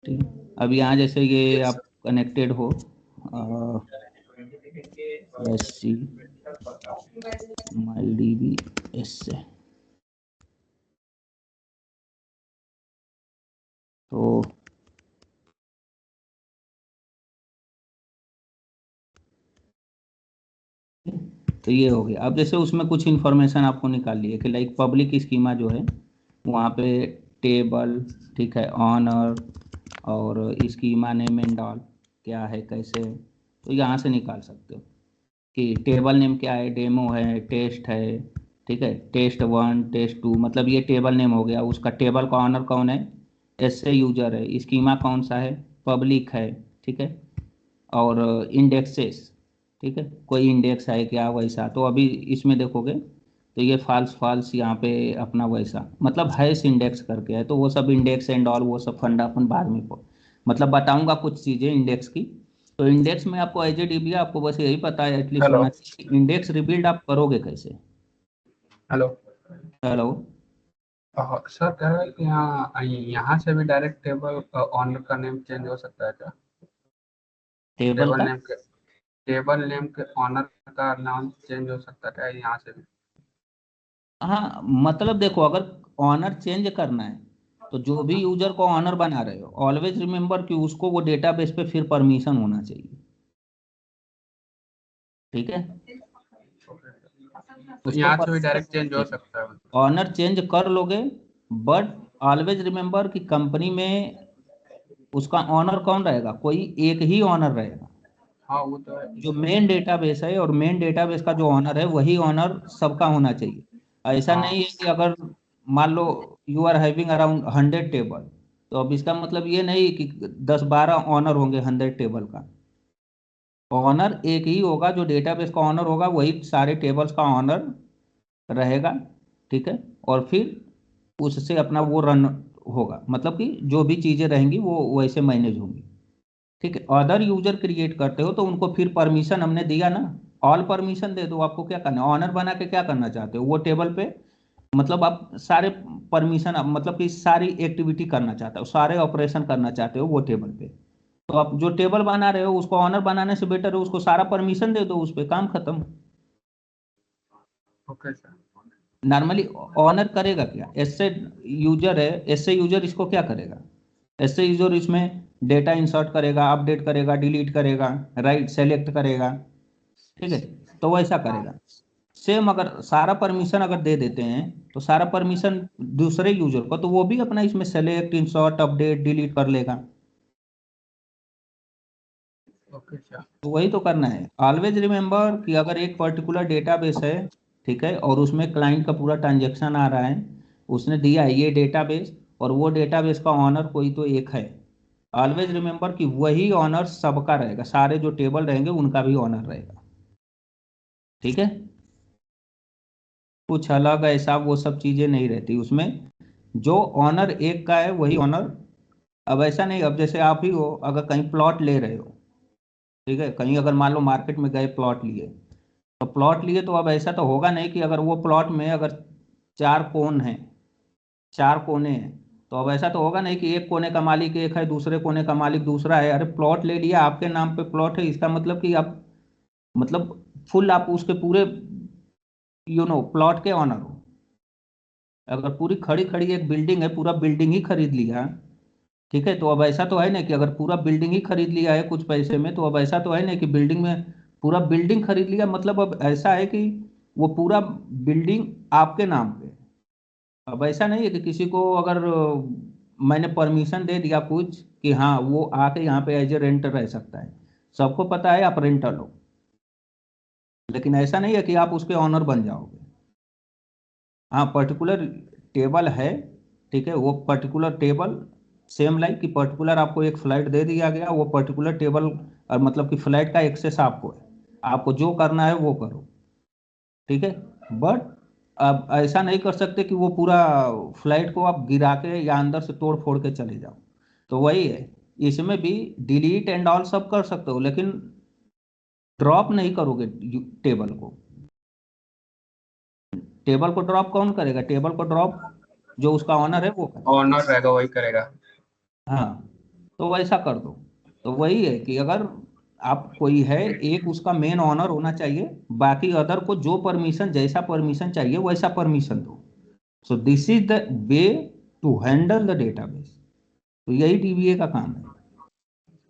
ठीक है। अब यहाँ जैसे ये आप कनेक्टेड हो SC MyDB से, तो ये हो गया। अब जैसे उसमें कुछ इन्फॉर्मेशन आपको निकालनी है कि लाइक पब्लिक स्कीमा जो है वहाँ पे टेबल, ठीक है, ऑनर और स्कीमा नेम एंड ऑल क्या है कैसे, तो यहाँ से निकाल सकते हो कि टेबल नेम क्या है, डेमो है, टेस्ट है, ठीक है, टेस्ट 1 टेस्ट 2, मतलब ये टेबल नेम हो गया। उसका टेबल का ऑनर कौन है, एसए यूजर है। स्कीमा कौन सा है, पब्लिक है, ठीक है। और इंडेक्सेस, ठीक है, कोई इंडेक्स है क्या वैसा, तो अभी इसमें देखोगे तो ये फाल्स फाल्स यहाँ पे अपना वैसा मतलब हैश इंडेक्स करके है, तो वो सब इंडेक्स एंड ऑल वो सब फंडा अपन बाद में मतलब बताऊंगा कुछ चीज़ें इंडेक्स की। तो इंडेक्स में आपको एज ए डीबी आपको बस यही पता है एटलीस्ट हेलो होना चाहिए, इंडेक्स रिबिल्ड आप करोगे कैसे। Hello hello. सर, कह रहा है कि यहाँ यहाँ से भी डायरेक्ट टेबल ऑनर का नेम चेंज हो सकता है क्या? टेबल का, टेबल नेम के ऑनर का नाम चेंज हो सकता है क्या यहाँ से भी? हाँ मतलब देखो अगर ऑनर चेंज करना है तो जो भी यूजर को ऑनर बना रहे हो ऑलवेज रिमेंबर कि उसको वो डेटाबेस पे फिर परमिशन होना चाहिए, ठीक है। तो उसको यहाँ से भी डायरेक्ट चेंज हो सकता है? ऑनर चेंज कर लोगे, बट ऑलवेज रिमेंबर कि कंपनी में उसका ऑनर कौन रहेगा, कोई एक ही ऑनर रहेगा। हाँ, वो तो है। जो मेन डेटाबेस है और मेन डेटाबेस का जो ऑनर है वही ऑनर सबका होना चाहिए। ऐसा हाँ, नहीं है कि अगर मान लो you are having around 100 table, तो अब इसका मतलब ये नहीं कि 10-12 ऑनर होंगे 100 टेबल का। ऑनर एक ही होगा, जो डेटाबेस का ऑनर होगा वही सारे टेबल्स का ऑनर रहेगा, ठीक है। और फिर उससे अपना वो रन होगा, मतलब कि जो भी चीज़ें रहेंगी वो वैसे मैनेज होंगी, ठीक है। अदर यूजर क्रिएट करते हो तो उनको फिर परमिशन हमने दिया ना, ऑल परमिशन दे दो। आपको क्या करना है, ऑनर बना के क्या करना चाहते हो वो टेबल पे, मतलब आप सारे परमिशन मतलब कि सारी एक्टिविटी करना चाहते हो, सारे ऑपरेशन करना चाहते हो वो टेबल पे, तो आप जो टेबल बना रहे हो उसको ऑनर बनाने से बेटर है उसको सारा परमिशन दे दो, उस पर काम खत्म। Okay sir. नॉर्मली ऑनर करेगा क्या, एसए यूजर है, एसए यूजर इसको क्या करेगा, एसए यूजर इसमें डेटा इंसर्ट करेगा, अपडेट करेगा, डिलीट करेगा, राइट सेलेक्ट करेगा, ठीक है, तो वैसा हाँ, करेगा। सेम अगर सारा परमिशन अगर दे देते हैं तो सारा परमिशन दूसरे यूजर को, तो वो भी अपना इसमें सेलेक्ट इंसर्ट अपडेट डिलीट कर लेगा। Okay sir. तो वही तो करना है। ऑलवेज रिमेंबर कि अगर एक पर्टिकुलर डेटाबेस है, ठीक है, और उसमें क्लाइंट का पूरा ट्रांजेक्शन आ रहा है, उसने दिया है ये डेटाबेस और वो डेटाबेस का ऑनर कोई तो एक है, ऑलवेज रिमेंबर कि वही ऑनर सबका रहेगा, सारे जो टेबल रहेंगे उनका भी ऑनर रहेगा, ठीक है। कुछ अलग ऐसा वो सब चीजें नहीं रहती उसमें, जो ऑनर एक का है वही ऑनर। अब ऐसा नहीं, अब जैसे आप ही हो अगर कहीं प्लॉट ले रहे हो, ठीक है, कहीं अगर मान लो मार्केट में गए प्लॉट लिए, तो प्लॉट लिए तो अब ऐसा तो होगा नहीं कि अगर वो प्लॉट में अगर 4 कोण हैं, 4 कोने हैं, तो अब ऐसा तो होगा नहीं कि एक कोने का मालिक एक है दूसरे कोने का मालिक दूसरा है। अरे प्लॉट ले लिया, आपके नाम पे प्लॉट है, इसका मतलब कि आप मतलब फुल आप उसके पूरे प्लॉट के ऑनर हो। अगर पूरी खड़ी खड़ी एक बिल्डिंग है, पूरा बिल्डिंग ही खरीद लिया, ठीक है, तो अब ऐसा तो है ना कि अगर पूरा बिल्डिंग ही खरीद लिया है कुछ पैसे में, तो अब ऐसा तो है ना कि बिल्डिंग में पूरा बिल्डिंग खरीद लिया, मतलब अब ऐसा है कि वो पूरा बिल्डिंग आपके नाम पे है। अब ऐसा नहीं है कि किसी को अगर मैंने परमिशन दे दिया कुछ कि हाँ वो आके यहाँ पे एज ए रेंटर रह सकता है। सबको पता है आप रेंटर हो, लेकिन ऐसा नहीं है कि आप उसके ऑनर बन जाओगे। हाँ पर्टिकुलर टेबल है, ठीक है, वो पर्टिकुलर टेबल सेम लाइक कि पर्टिकुलर आपको एक फ्लाइट दे दिया गया, वो पर्टिकुलर टेबल मतलब कि फ्लाइट का एक्सेस आपको है, आपको जो करना है वो करो, ठीक है। बट अब ऐसा नहीं कर सकते कि वो पूरा फ्लाइट को आप गिरा के या अंदर से तोड़ फोड़ के चले जाओ। तो वही है, इसमें भी डिलीट एंड ऑल सब कर सकते हो, लेकिन ड्रॉप नहीं करोगे टेबल को। टेबल को ड्रॉप कौन करेगा? टेबल को ड्रॉप जो उसका ऑनर है वो करेगा। ऑनर रहेगा वही करेगा। हाँ, तो वैसा कर दो। तो वही है कि अगर आप कोई है, एक उसका मेन ऑनर होना चाहिए, बाकी अदर को जो परमिशन जैसा परमिशन चाहिए वैसा परमिशन दो। So this is the way to handle the database. तो यही डीबीए का काम है।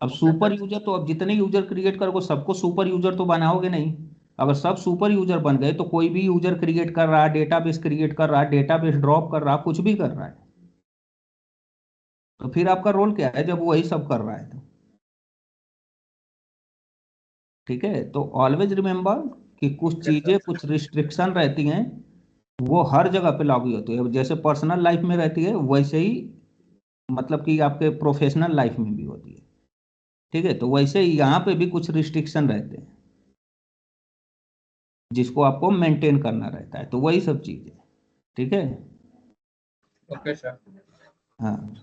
अब सुपर यूजर तो अब जितने यूजर क्रिएट करोगे सबको सुपर यूजर तो बनाओगे नहीं। अगर सब सुपर यूजर बन गए तो कोई भी यूजर क्रिएट कर रहा है, डेटाबेस क्रिएट कर रहा है, डेटाबेस ड्रॉप कर रहा है, कुछ भी कर रहा है, तो फिर आपका रोल क्या है जब वही सब कर रहा है तो? ठीक है, तो ऑलवेज रिमेंबर कि कुछ चीजें, कुछ रिस्ट्रिक्शन रहती हैं, वो हर जगह पे लागू होती है। जैसे पर्सनल लाइफ में रहती है वैसे ही मतलब कि आपके प्रोफेशनल लाइफ में भी होती है। ठीक है, तो वैसे ही यहाँ पे भी कुछ रिस्ट्रिक्शन रहते हैं जिसको आपको मेंटेन करना रहता है, तो वही सब चीजें। ठीक है, ओके सर। हाँ,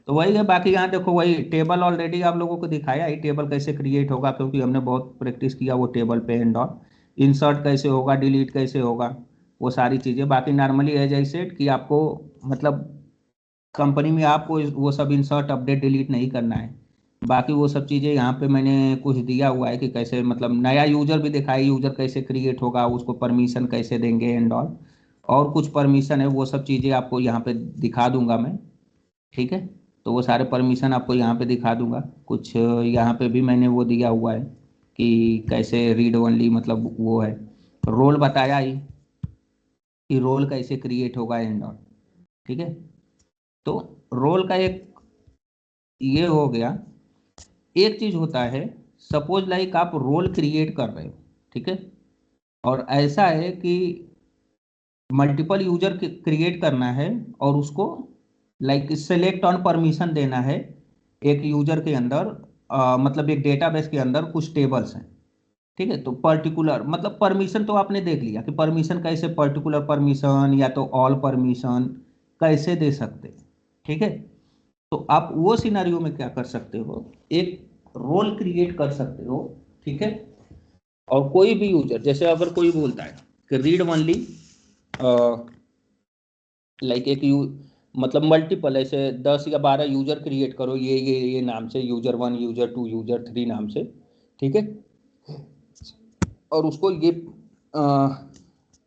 तो वही है। बाकी यहाँ देखो वही टेबल ऑलरेडी आप लोगों को दिखाया ही, टेबल कैसे क्रिएट होगा, क्योंकि हमने बहुत प्रैक्टिस किया वो टेबल पे एंड ऑल। इंसर्ट कैसे होगा, डिलीट कैसे होगा, वो सारी चीज़ें। बाकी नॉर्मली एज आई सेड कि आपको मतलब कंपनी में आपको वो सब इंसर्ट अपडेट डिलीट नहीं करना है। बाकी वो सब चीज़ें यहाँ पे मैंने कुछ दिया हुआ है कि कैसे मतलब नया यूजर भी दिखाया, यूजर कैसे क्रिएट होगा, उसको परमिशन कैसे देंगे एंड ऑल, और कुछ परमिशन है वो सब चीज़ें आपको यहाँ पे दिखा दूंगा मैं। ठीक है, तो वो सारे परमिशन आपको यहाँ पे दिखा दूंगा। कुछ यहाँ पे भी मैंने वो दिया हुआ है कि कैसे रीड ओनली मतलब वो है, रोल बताया ही कि रोल कैसे क्रिएट होगा एंड ऑल। ठीक है, तो रोल का एक ये हो गया। एक चीज होता है, सपोज लाइक आप रोल क्रिएट कर रहे हो, ठीक है, और ऐसा है कि मल्टीपल यूजर क्रिएट करना है और उसको लाइक सेलेक्ट ऑन परमिशन देना है। एक यूजर के अंदर मतलब एक डेटाबेस के अंदर कुछ टेबल्स हैं, ठीक है, तो पर्टिकुलर मतलब परमिशन तो आपने देख लिया कि परमिशन कैसे, पर्टिकुलर परमिशन या तो ऑल परमिशन कैसे दे सकते हैं। ठीक है, तो आप वो सिनारियो में क्या कर सकते हो, एक रोल क्रिएट कर सकते हो। ठीक है, और कोई भी यूजर जैसे अगर कोई बोलता है कि रीड ओनली लाइक एक मतलब मल्टीपल ऐसे 10 या 12 यूजर क्रिएट करो, ये नाम से, यूजर 1, यूजर 2, यूजर 3 नाम से। ठीक है, और उसको ये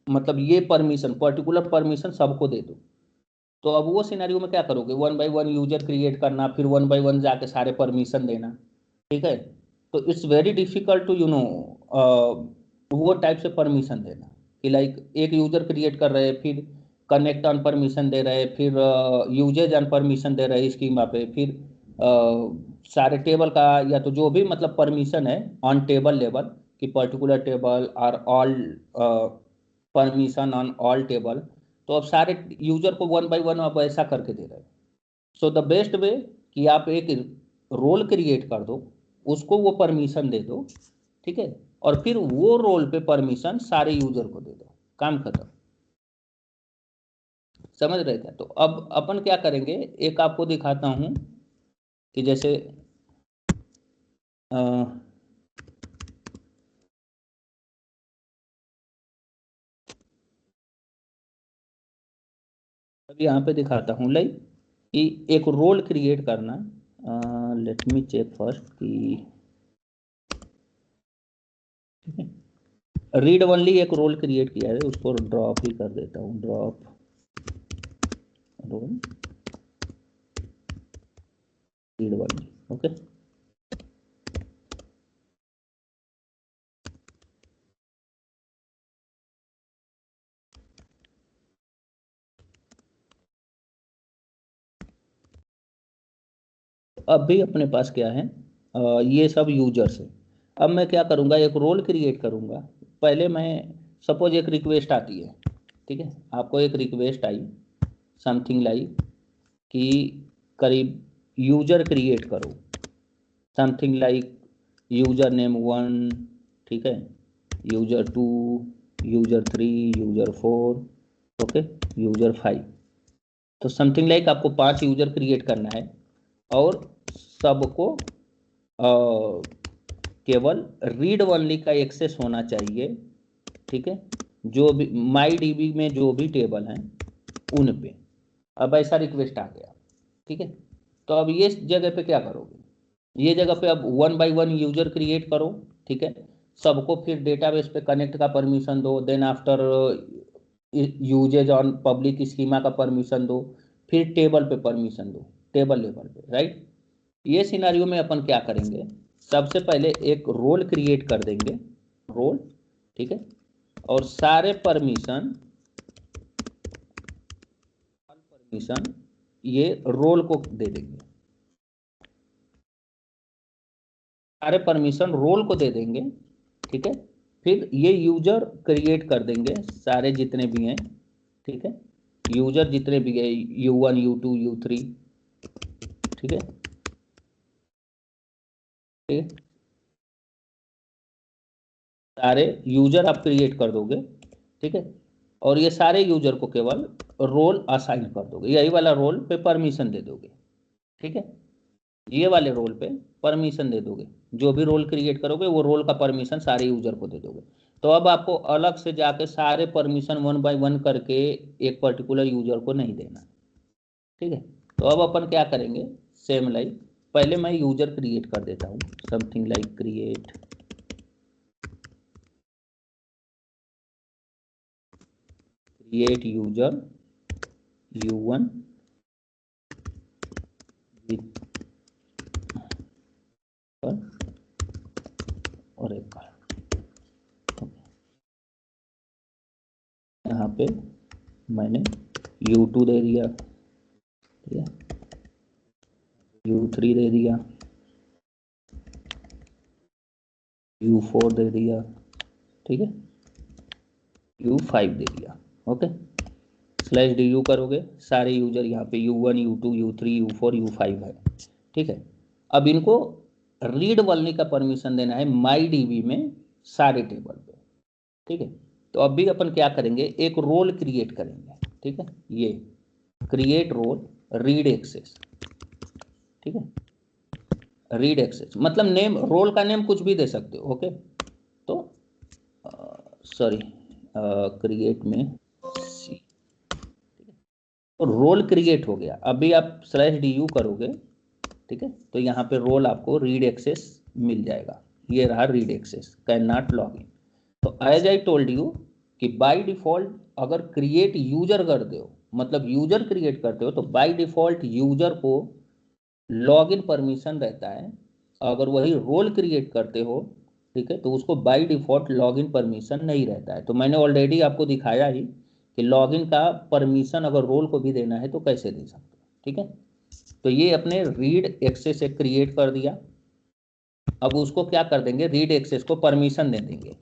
मतलब ये परमिशन, पर्टिकुलर परमिशन सबको दे दो। तो अब वो सिनेरियो में क्या करोगे, 1 बाय 1 यूजर क्रिएट करना, फिर 1 बाय 1 जाके सारे परमिशन देना। ठीक है, तो इट्स वेरी डिफिकल्ट टू वो टाइप से परमिशन देना कि लाइक एक यूजर क्रिएट कर रहे हैं, फिर कनेक्ट ऑन परमिशन दे रहे हैं, फिर यूजेज ऑन परमिशन दे रहे हैं स्कीमा पे, फिर सारे टेबल का या तो जो भी मतलब परमिशन है ऑन टेबल लेवल कि पर्टिकुलर टेबल और all permission on all table. तो अब सारे यूजर को 1 बाय 1 आप ऐसा करके दे रहे हैं। सो द बेस्ट वे कि आप एक रोल क्रिएट कर दो, उसको वो परमिशन दे दो, ठीक है, और फिर वो रोल पे परमिशन सारे यूजर को दे दो, काम खत्म। समझ रहे थे? तो अब अपन क्या करेंगे, एक आपको दिखाता हूं कि जैसे अभी यहाँ पे दिखाता हूँ लाइक कि एक रोल क्रिएट करना। लेट मी चेक फर्स्ट कि रीड ओनली एक रोल क्रिएट किया है, उसको ड्रॉप ही कर देता हूँ, drop role read only. Okay, अब भी अपने पास क्या है, ये सब यूजर्स है। अब मैं क्या करूँगा, एक रोल क्रिएट करूँगा। पहले मैं सपोज एक रिक्वेस्ट आती है, ठीक है, आपको एक रिक्वेस्ट आई समथिंग लाइक कि करीब यूजर क्रिएट करो, समथिंग लाइक यूजर नेम 1, ठीक है, user 2, user 3, user 4, okay, user 5। तो समथिंग लाइक आपको 5 यूजर क्रिएट करना है और सबको केवल रीड ओनली का एक्सेस होना चाहिए, ठीक है, जो भी माई डीबी में जो भी टेबल हैं उन पे। अब ऐसा रिक्वेस्ट आ गया, ठीक है। तो अब ये जगह पे क्या करोगे, ये जगह पे अब 1 बाय 1 यूजर क्रिएट करो, ठीक है, सबको फिर डेटाबेस पे कनेक्ट का परमिशन दो, then after usage on public schema का परमिशन दो, फिर टेबल पे परमिशन दो, टेबल लेवल पे, राइट। ये सिनारियो में अपन क्या करेंगे, सबसे पहले एक रोल क्रिएट कर देंगे, रोल, ठीक है, और सारे परमिशन ये रोल को दे देंगे, सारे परमिशन रोल को दे देंगे, ठीक है। फिर ये यूजर क्रिएट कर देंगे सारे जितने भी हैं, ठीक है, यूजर जितने भी है U1 U2 U3, ठीक है, सारे यूजर आप क्रिएट कर दोगे, ठीक है, और ये सारे यूजर को केवल रोल असाइन कर दोगे, यही वाला रोल पे परमिशन दे दोगे, ठीक है, ये वाले रोल पे परमिशन दे दोगे, जो भी रोल क्रिएट करोगे वो रोल का परमिशन सारे यूजर को दे दोगे। तो अब आपको अलग से जाके सारे परमिशन 1 बाय 1 करके एक पर्टिकुलर यूजर को नहीं देना, ठीक है। तो अब अपन क्या करेंगे, सेम लाइक पहले मैं यूजर क्रिएट कर देता हूँ, something like create user U1 with और एक यहाँ पे मैंने U2 दे दिया, ठीक है, U3 दे दिया, U4 दे दिया, ठीक है, U5 दे दिया, ओके। /du करोगे, सारे यूजर यहाँ पे U1 U2 U3 U4 U5 है, ठीक है। अब इनको रीड ओनली का परमिशन देना है माई डीबी में सारे टेबल पे, ठीक है। तो अब भी अपन क्या करेंगे, एक रोल क्रिएट करेंगे, ठीक है, ये क्रिएट रोल रीड एक्सेस, ठीक है, रीड एक्सेस मतलब नेम, रोल का नेम कुछ भी दे सकते हो, ओके। तो सॉरी क्रिएट में सी, तो रोल क्रिएट हो गया। अभी आप /du करोगे, ठीक है, तो यहाँ पे रोल आपको रीड एक्सेस मिल जाएगा, ये रहा read access, can not log in. तो एज आई टोल्ड यू कि बाय डिफॉल्ट अगर क्रिएट यूजर करते हो, मतलब यूजर क्रिएट करते हो, तो बाय डिफॉल्ट यूजर को लॉग इन परमिशन रहता है। अगर वही रोल क्रिएट करते हो, ठीक है, तो उसको by default log in permission नहीं रहता है। तो मैंने ऑलरेडी आपको दिखाया ही कि लॉग इन का परमिशन अगर रोल को भी देना है तो कैसे दे सकते हो, ठीक है। तो ये अपने रीड एक्सेस एक क्रिएट कर दिया। अब उसको क्या कर देंगे, रीड एक्सेस को परमिशन दे देंगे,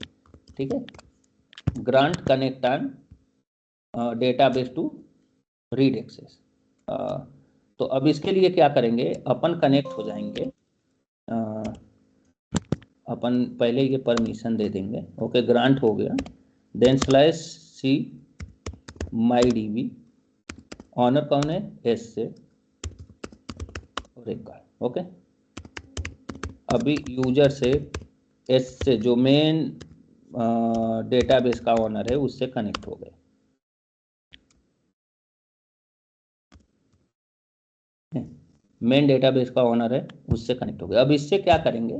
ठीक है, grant connect on database to read access. तो अब इसके लिए क्या करेंगे, अपन कनेक्ट हो जाएंगे, अपन पहले ये परमिशन दे देंगे, ओके, ग्रांट हो गया, देन /c माई डीबी, ऑनर कौन है, एस से और एक का, ओके। अभी यूजर से एस से जो मेन डेटाबेस का ऑनर है उससे कनेक्ट हो गए, मेन डेटाबेस का ऑनर है उससे कनेक्ट हो गए। अब इससे क्या करेंगे,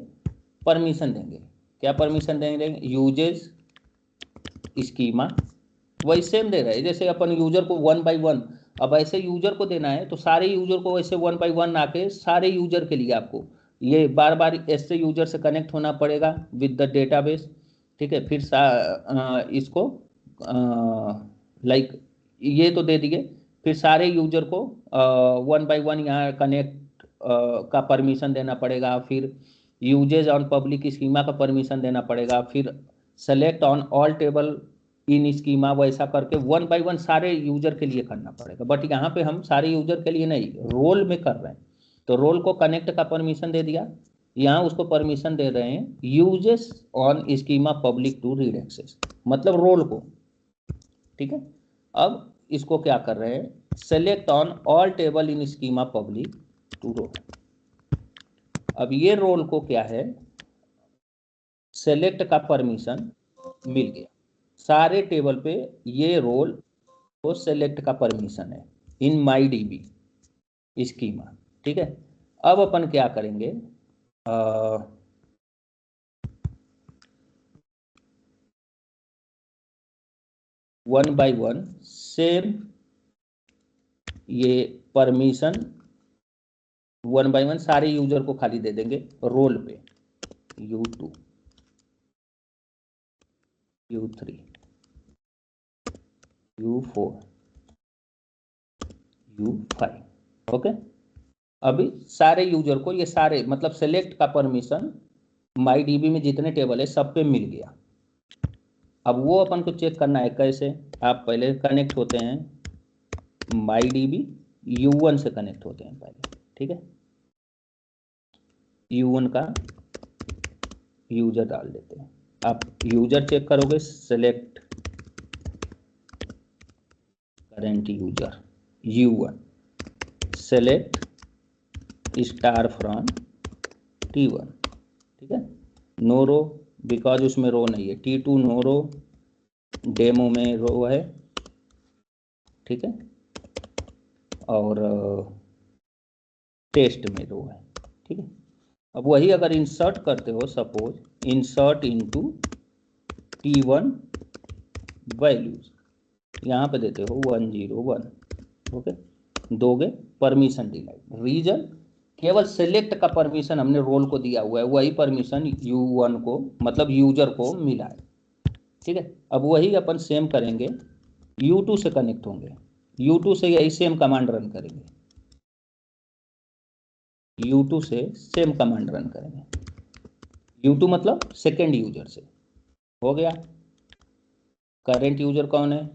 परमिशन देंगे, क्या परमिशन देंगे, यूजेस स्कीमा वही सेम दे रहे हैं जैसे अपन यूजर को 1 बाय 1। अब ऐसे यूजर को देना है तो सारे यूजर को वैसे 1 बाय 1 आके सारे यूजर के लिए आपको ये बार बार ऐसे यूजर से कनेक्ट होना पड़ेगा विद द डेटाबेस, ठीक है। फिर इसको लाइक ये तो दे दिए, फिर सारे यूजर को 1 बाय 1 यहाँ कनेक्ट का परमिशन देना पड़ेगा, फिर यूजेज ऑन पब्लिक स्कीमा का परमिशन देना पड़ेगा, फिर select on all table in schema, वैसा करके 1 बाय 1 सारे यूजर के लिए करना पड़ेगा। बट यहाँ पे हम सारे यूजर के लिए नहीं, रोल में कर रहे हैं, तो रोल को कनेक्ट का परमिशन दे दिया, यहाँ उसको परमिशन दे रहे हैं usage on schema public to read access, मतलब रोल को। ठीक है, अब इसको क्या कर रहे हैं, select on all table in schema public to role. अब ये रोल को क्या है, सेलेक्ट का परमिशन मिल गया, सारे टेबल पे ये रोल को सेलेक्ट का परमिशन है इन माई डीबी स्कीमा। ठीक है, अब अपन क्या करेंगे, 1 बाय 1 सेम ये परमिशन 1 बाय 1 सारे यूजर को खाली दे देंगे रोल पे, U2, U3, U4, U5। Okay, अभी सारे यूजर को ये सारे मतलब सेलेक्ट का परमिशन माई डीबी में जितने टेबल है सब पे मिल गया। अब वो अपन को चेक करना है कैसे, आप पहले कनेक्ट होते हैं माई डीबी U1 से कनेक्ट होते हैं पहले। ठीक है, U1 का यूजर डाल देते हैं, आप यूजर चेक करोगे, select current user U1, select star from T1। ठीक है, नो रो बिकॉज उसमें रो नहीं है, T2 नो रो, डेमो में रो है। ठीक है, और टेस्ट में रो है। ठीक है, अब वही अगर इंसर्ट करते हो, suppose insert into T1 values, यहाँ पे देते हो 101। ओके, दोगे परमिशन डिनाइड, रीजन केवल सेलेक्ट का परमिशन हमने रोल को दिया हुआ है, वही परमिशन U1 को मतलब यूजर को मिला है। ठीक है, अब वही अपन सेम करेंगे, U2 से कनेक्ट होंगे, U2 से यही सेम कमांड रन करेंगे, U2 से सेम कमांड रन करेंगे, U2 मतलब सेकेंड यूजर से। हो गया, करेंट यूजर कौन है,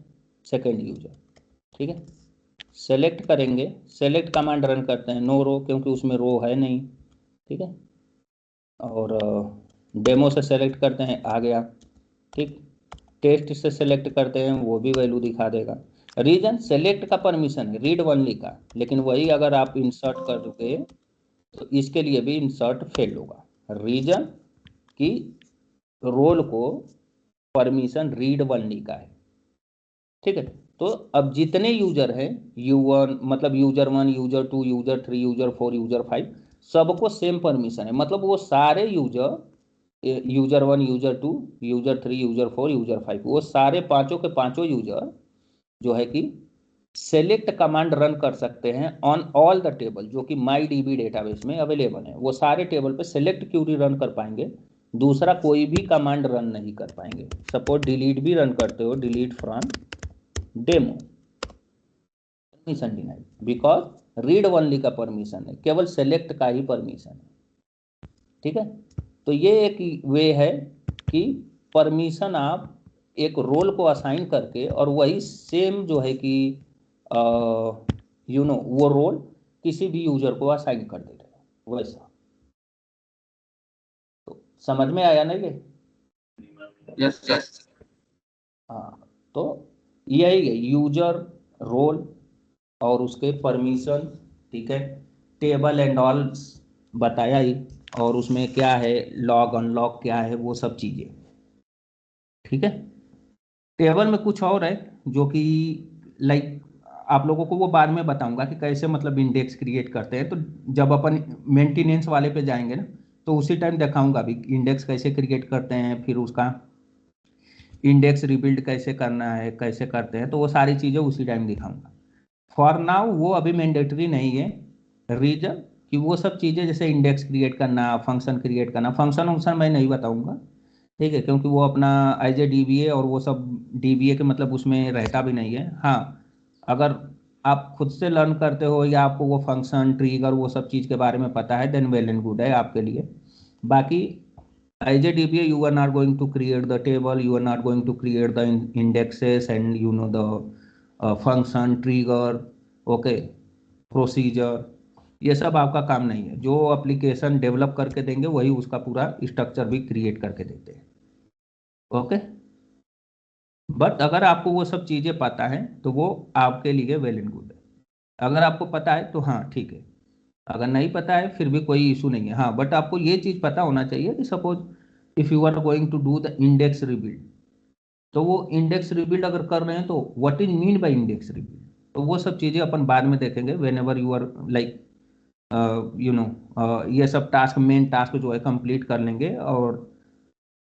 सेकेंड यूजर। ठीक है, सेलेक्ट करेंगे, सेलेक्ट कमांड रन करते हैं, नो रो क्योंकि उसमें रो है नहीं। ठीक है, और डेमो से सेलेक्ट करते हैं, आ गया। ठीक, टेस्ट से सेलेक्ट करते हैं, वो भी वैल्यू दिखा देगा। रीजन सेलेक्ट का परमिशन है, रीड ओनली का, लेकिन वही अगर आप इंसर्ट कर दोगे तो इसके लिए भी इंसर्ट फेल होगा। रीजन की रोल को परमिशन रीड ओनली का है। ठीक है, तो अब जितने यूजर हैं U1 मतलब user 1, user 2, user 3, user 4, user 5, सबको सेम परमिशन है, मतलब वो सारे user, user 1, user 2, user 3, user 4, user 5, वो सारे पांचों के पांचों यूजर जो है कि सेलेक्ट कमांड रन कर सकते हैं ऑन ऑल द टेबल जो कि माई डीबी डेटाबेस में अवेलेबल है। वो सारे टेबल पे सेलेक्ट क्यूरी रन कर पाएंगे, दूसरा कोई भी कमांड रन नहीं कर पाएंगे। सपोज डिलीट भी रन करते हो, delete from demo, permission denied because read only का परमिशन है, केवल सेलेक्ट का ही परमिशन है। ठीक है, तो ये एक वे है कि परमिशन आप एक रोल को असाइन करके और वही सेम जो है कि वो रोल किसी भी यूजर को असाइन कर दे रहे हो वैसा। तो समझ में आया ना ये? Yes yes. हाँ, तो यही है यूजर, रोल और उसके परमिशन। ठीक है, टेबल एंड ऑल बताया ही, और उसमें क्या है, लॉग अनलॉग क्या है, वो सब चीजें। ठीक है, टेबल में कुछ और है जो कि लाइक आप लोगों को वो बाद में बताऊंगा कि कैसे मतलब इंडेक्स क्रिएट करते हैं। तो जब अपन मेंटेनेंस वाले पे जाएंगे ना तो उसी टाइम दिखाऊंगा भी इंडेक्स कैसे क्रिएट करते हैं, फिर उसका इंडेक्स रिबिल्ड कैसे करना है, कैसे करते हैं, तो वो सारी चीज़ें उसी टाइम दिखाऊंगा। फॉर नाउ वो अभी मैंडेटरी नहीं है। रीजन कि वो सब चीज़ें जैसे इंडेक्स क्रिएट करना, फंक्शन क्रिएट करना, फंक्शन मैं नहीं बताऊंगा। ठीक है, क्योंकि वो अपना एज ए DBA और वो सब DBA के मतलब उसमें रहता भी नहीं है। हाँ, अगर आप खुद से लर्न करते हो या आपको वो फंक्शन ट्रिगर वो सब चीज़ के बारे में पता है, देन वेल एंड गुड है आपके लिए। बाकी as a DBA you are not going to create the table, you are not going to create the indexes and you know the function trigger, okay, procedure, ये सब आपका काम नहीं है। जो एप्लीकेशन डेवलप करके देंगे वही उसका पूरा स्ट्रक्चर भी क्रिएट करके देते हैं, ओके। बट अगर आपको वो सब चीज़ें पता है तो वो आपके लिए वेल एंड गुड है। अगर आपको पता है तो हाँ ठीक है, अगर नहीं पता है फिर भी कोई इशू नहीं है। हाँ बट आपको ये चीज़ पता होना चाहिए कि suppose if you are going to do the index rebuild, तो वो इंडेक्स रिबिल्ड अगर कर रहे हैं तो what is mean by index rebuild, तो वो सब चीज़ें अपन बाद में देखेंगे whenever you are like you know ये सब टास्क मेन टास्क जो है कंप्लीट कर लेंगे, और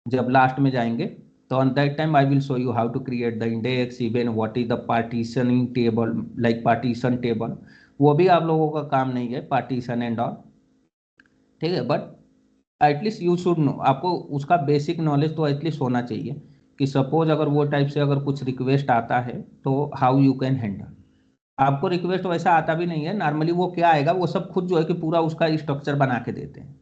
जब लास्ट में जाएंगे तो on that time I will show you how to create the index, even what is the partitioning table, like partition table, वो भी आप लोगों का काम नहीं है पार्टीशन एंड ऑल, ठीक है। But at least you should know, आपको उसका बेसिक नॉलेज तो एटलीस्ट होना चाहिए कि सपोज अगर वो टाइप से अगर कुछ रिक्वेस्ट आता है तो हाउ यू कैन हैंडल। आपको रिक्वेस्ट वैसा आता भी नहीं है, नॉर्मली वो क्या आएगा वो सब खुद जो है कि पूरा उसका स्ट्रक्चर बना के देते हैं।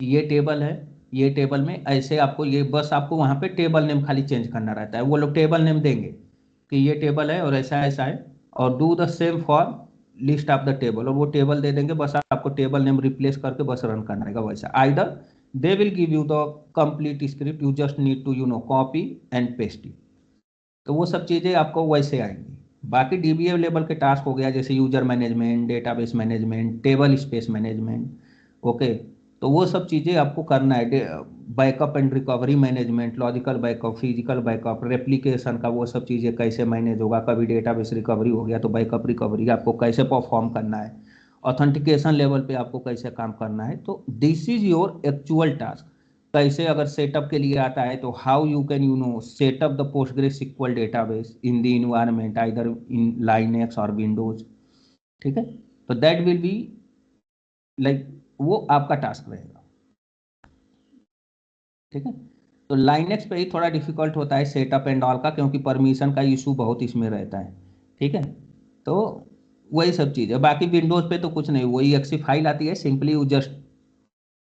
ये टेबल है, ये टेबल में ऐसे आपको ये बस आपको वहाँ पे टेबल नेम खाली चेंज करना रहता है। वो लोग टेबल नेम देंगे कि ये टेबल है और ऐसा ऐसा है, और do the same for list of the table, और वो टेबल दे देंगे, बस आपको टेबल नेम रिप्लेस करके बस रन करना रहेगा वैसा। Either they will give you the complete script, you just need to you know copy and paste it, तो वो सब चीज़ें आपको वैसे आएंगी। बाकी डीबीए लेवल के टास्क हो गया जैसे user management, database management, table space management, okay, तो वो सब चीज़ें आपको करना है। Backup and recovery management, logical backup, physical backup, replication का वो सब चीज़ें कैसे मैनेज होगा, कभी डेटाबेस रिकवरी हो गया तो बैकअप रिकवरी आपको कैसे परफॉर्म करना है, ऑथेंटिकेशन लेवल पे आपको कैसे काम करना है। तो this is your actual task. कैसे अगर सेटअप के लिए आता है तो how you can you know setup the PostgreSQL database in the environment either in Linux और विंडोज, ठीक है। तो दैट विल बी लाइक वो आपका टास्क रहेगा, ठीक है। तो लाइनेक्स पे ही थोड़ा डिफिकल्ट होता है सेटअप एंड ऑल का, क्योंकि परमिशन का इशू बहुत इसमें रहता है, ठीक है। तो वही सब चीज़ है। बाकी विंडोज पे तो कुछ नहीं, वही exe फाइल आती है, simply you just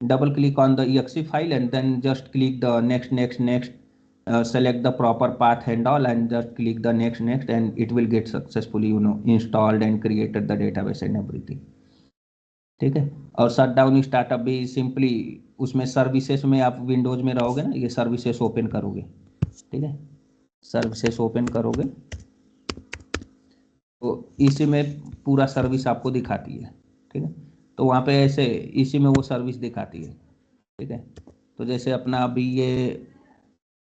double click on the exe file and then just click the next, select the proper path and all and just click the next and it will get successfully you know installed and created the database and everything, ठीक है। और shut down startup भी simply उसमें services में आप Windows में रहोगे ना, ये सर्विसेज ओपन करोगे, ठीक है, सर्विसेज ओपन करोगे तो इसी में पूरा सर्विस आपको दिखाती है, ठीक है। तो वहाँ पे ऐसे इसी में वो सर्विस दिखाती है, ठीक है। तो जैसे अपना अभी ये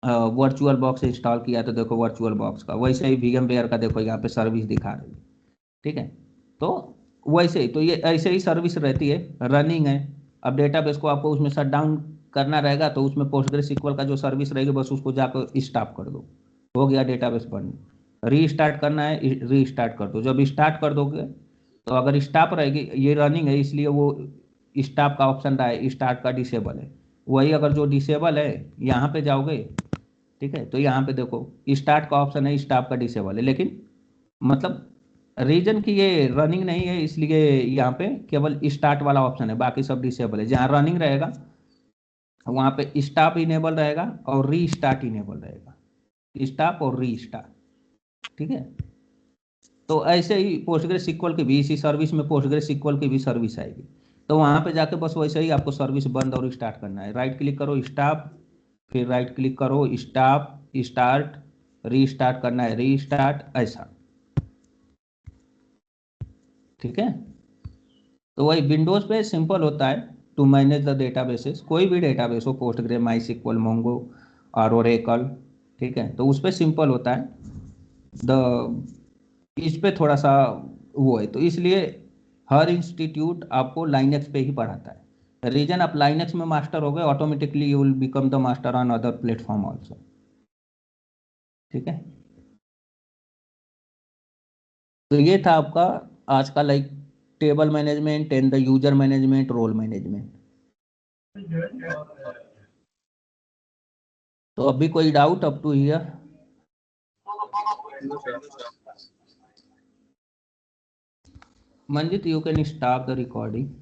वर्चुअल बॉक्स इंस्टॉल किया तो देखो वर्चुअल बॉक्स का, वैसे ही VMware का देखो यहाँ पे सर्विस दिखा रही है, ठीक है। तो वैसे ही तो ये ऐसे ही सर्विस रहती है, रनिंग है। अब डेटाबेस को आपको उसमें शट डाउन करना रहेगा तो उसमें PostgreSQL का जो सर्विस रहेगी बस उसको जाकर स्टॉप कर दो, हो गया डेटाबेस बंद। रीस्टार्ट करना है रीस्टार्ट कर दो, जब स्टार्ट कर दोगे तो अगर स्टॉप रहेगी, ये रनिंग है इसलिए वो स्टॉप का ऑप्शन रहा है, स्टार्ट का डिसेबल है। वही अगर जो डिसेबल है यहाँ पे जाओगे, ठीक है, तो यहाँ पे देखो स्टार्ट का ऑप्शन है, स्टॉप का डिसेबल है, लेकिन मतलब रीजन की ये रनिंग नहीं है इसलिए यहाँ पे केवल स्टार्ट वाला ऑप्शन है, बाकी सब डिसेबल है। जहाँ रनिंग रहेगा वहाँ पे स्टॉप इनेबल रहेगा और रीस्टार्ट इनेबल रहेगा, स्टॉप और रीस्टार्ट, ठीक है। तो ऐसे ही PostgreSQL की भी इसी सर्विस में PostgreSQL की भी सर्विस आएगी, तो वहाँ पे जाके बस वैसे ही आपको सर्विस बंद और स्टार्ट करना है। राइट क्लिक करो स्टॉप, फिर राइट क्लिक करो स्टॉप, स्टार्ट, रीस्टार्ट करना है रीस्टार्ट, ऐसा, ठीक है। तो वही विंडोज पे सिंपल होता है टू मैनेज द डेटाबेसेस, कोई भी डेटाबेस हो, पोस्टग्रे, MySQL, मोंगो और ओरेकल, ठीक है, तो उस पर सिंपल होता है। द इस पे थोड़ा सा वो है, तो इसलिए हर इंस्टीट्यूट आपको लाइनेक्स पे ही पढ़ाता है। रीजन आप लाइनेक्स में मास्टर हो गए, automatically you will become the master on other platform also, ठीक है। तो ये था आपका आज का like table management and the user management, role management. तो अभी कोई doubt up to here? Manjit, you can stop the recording.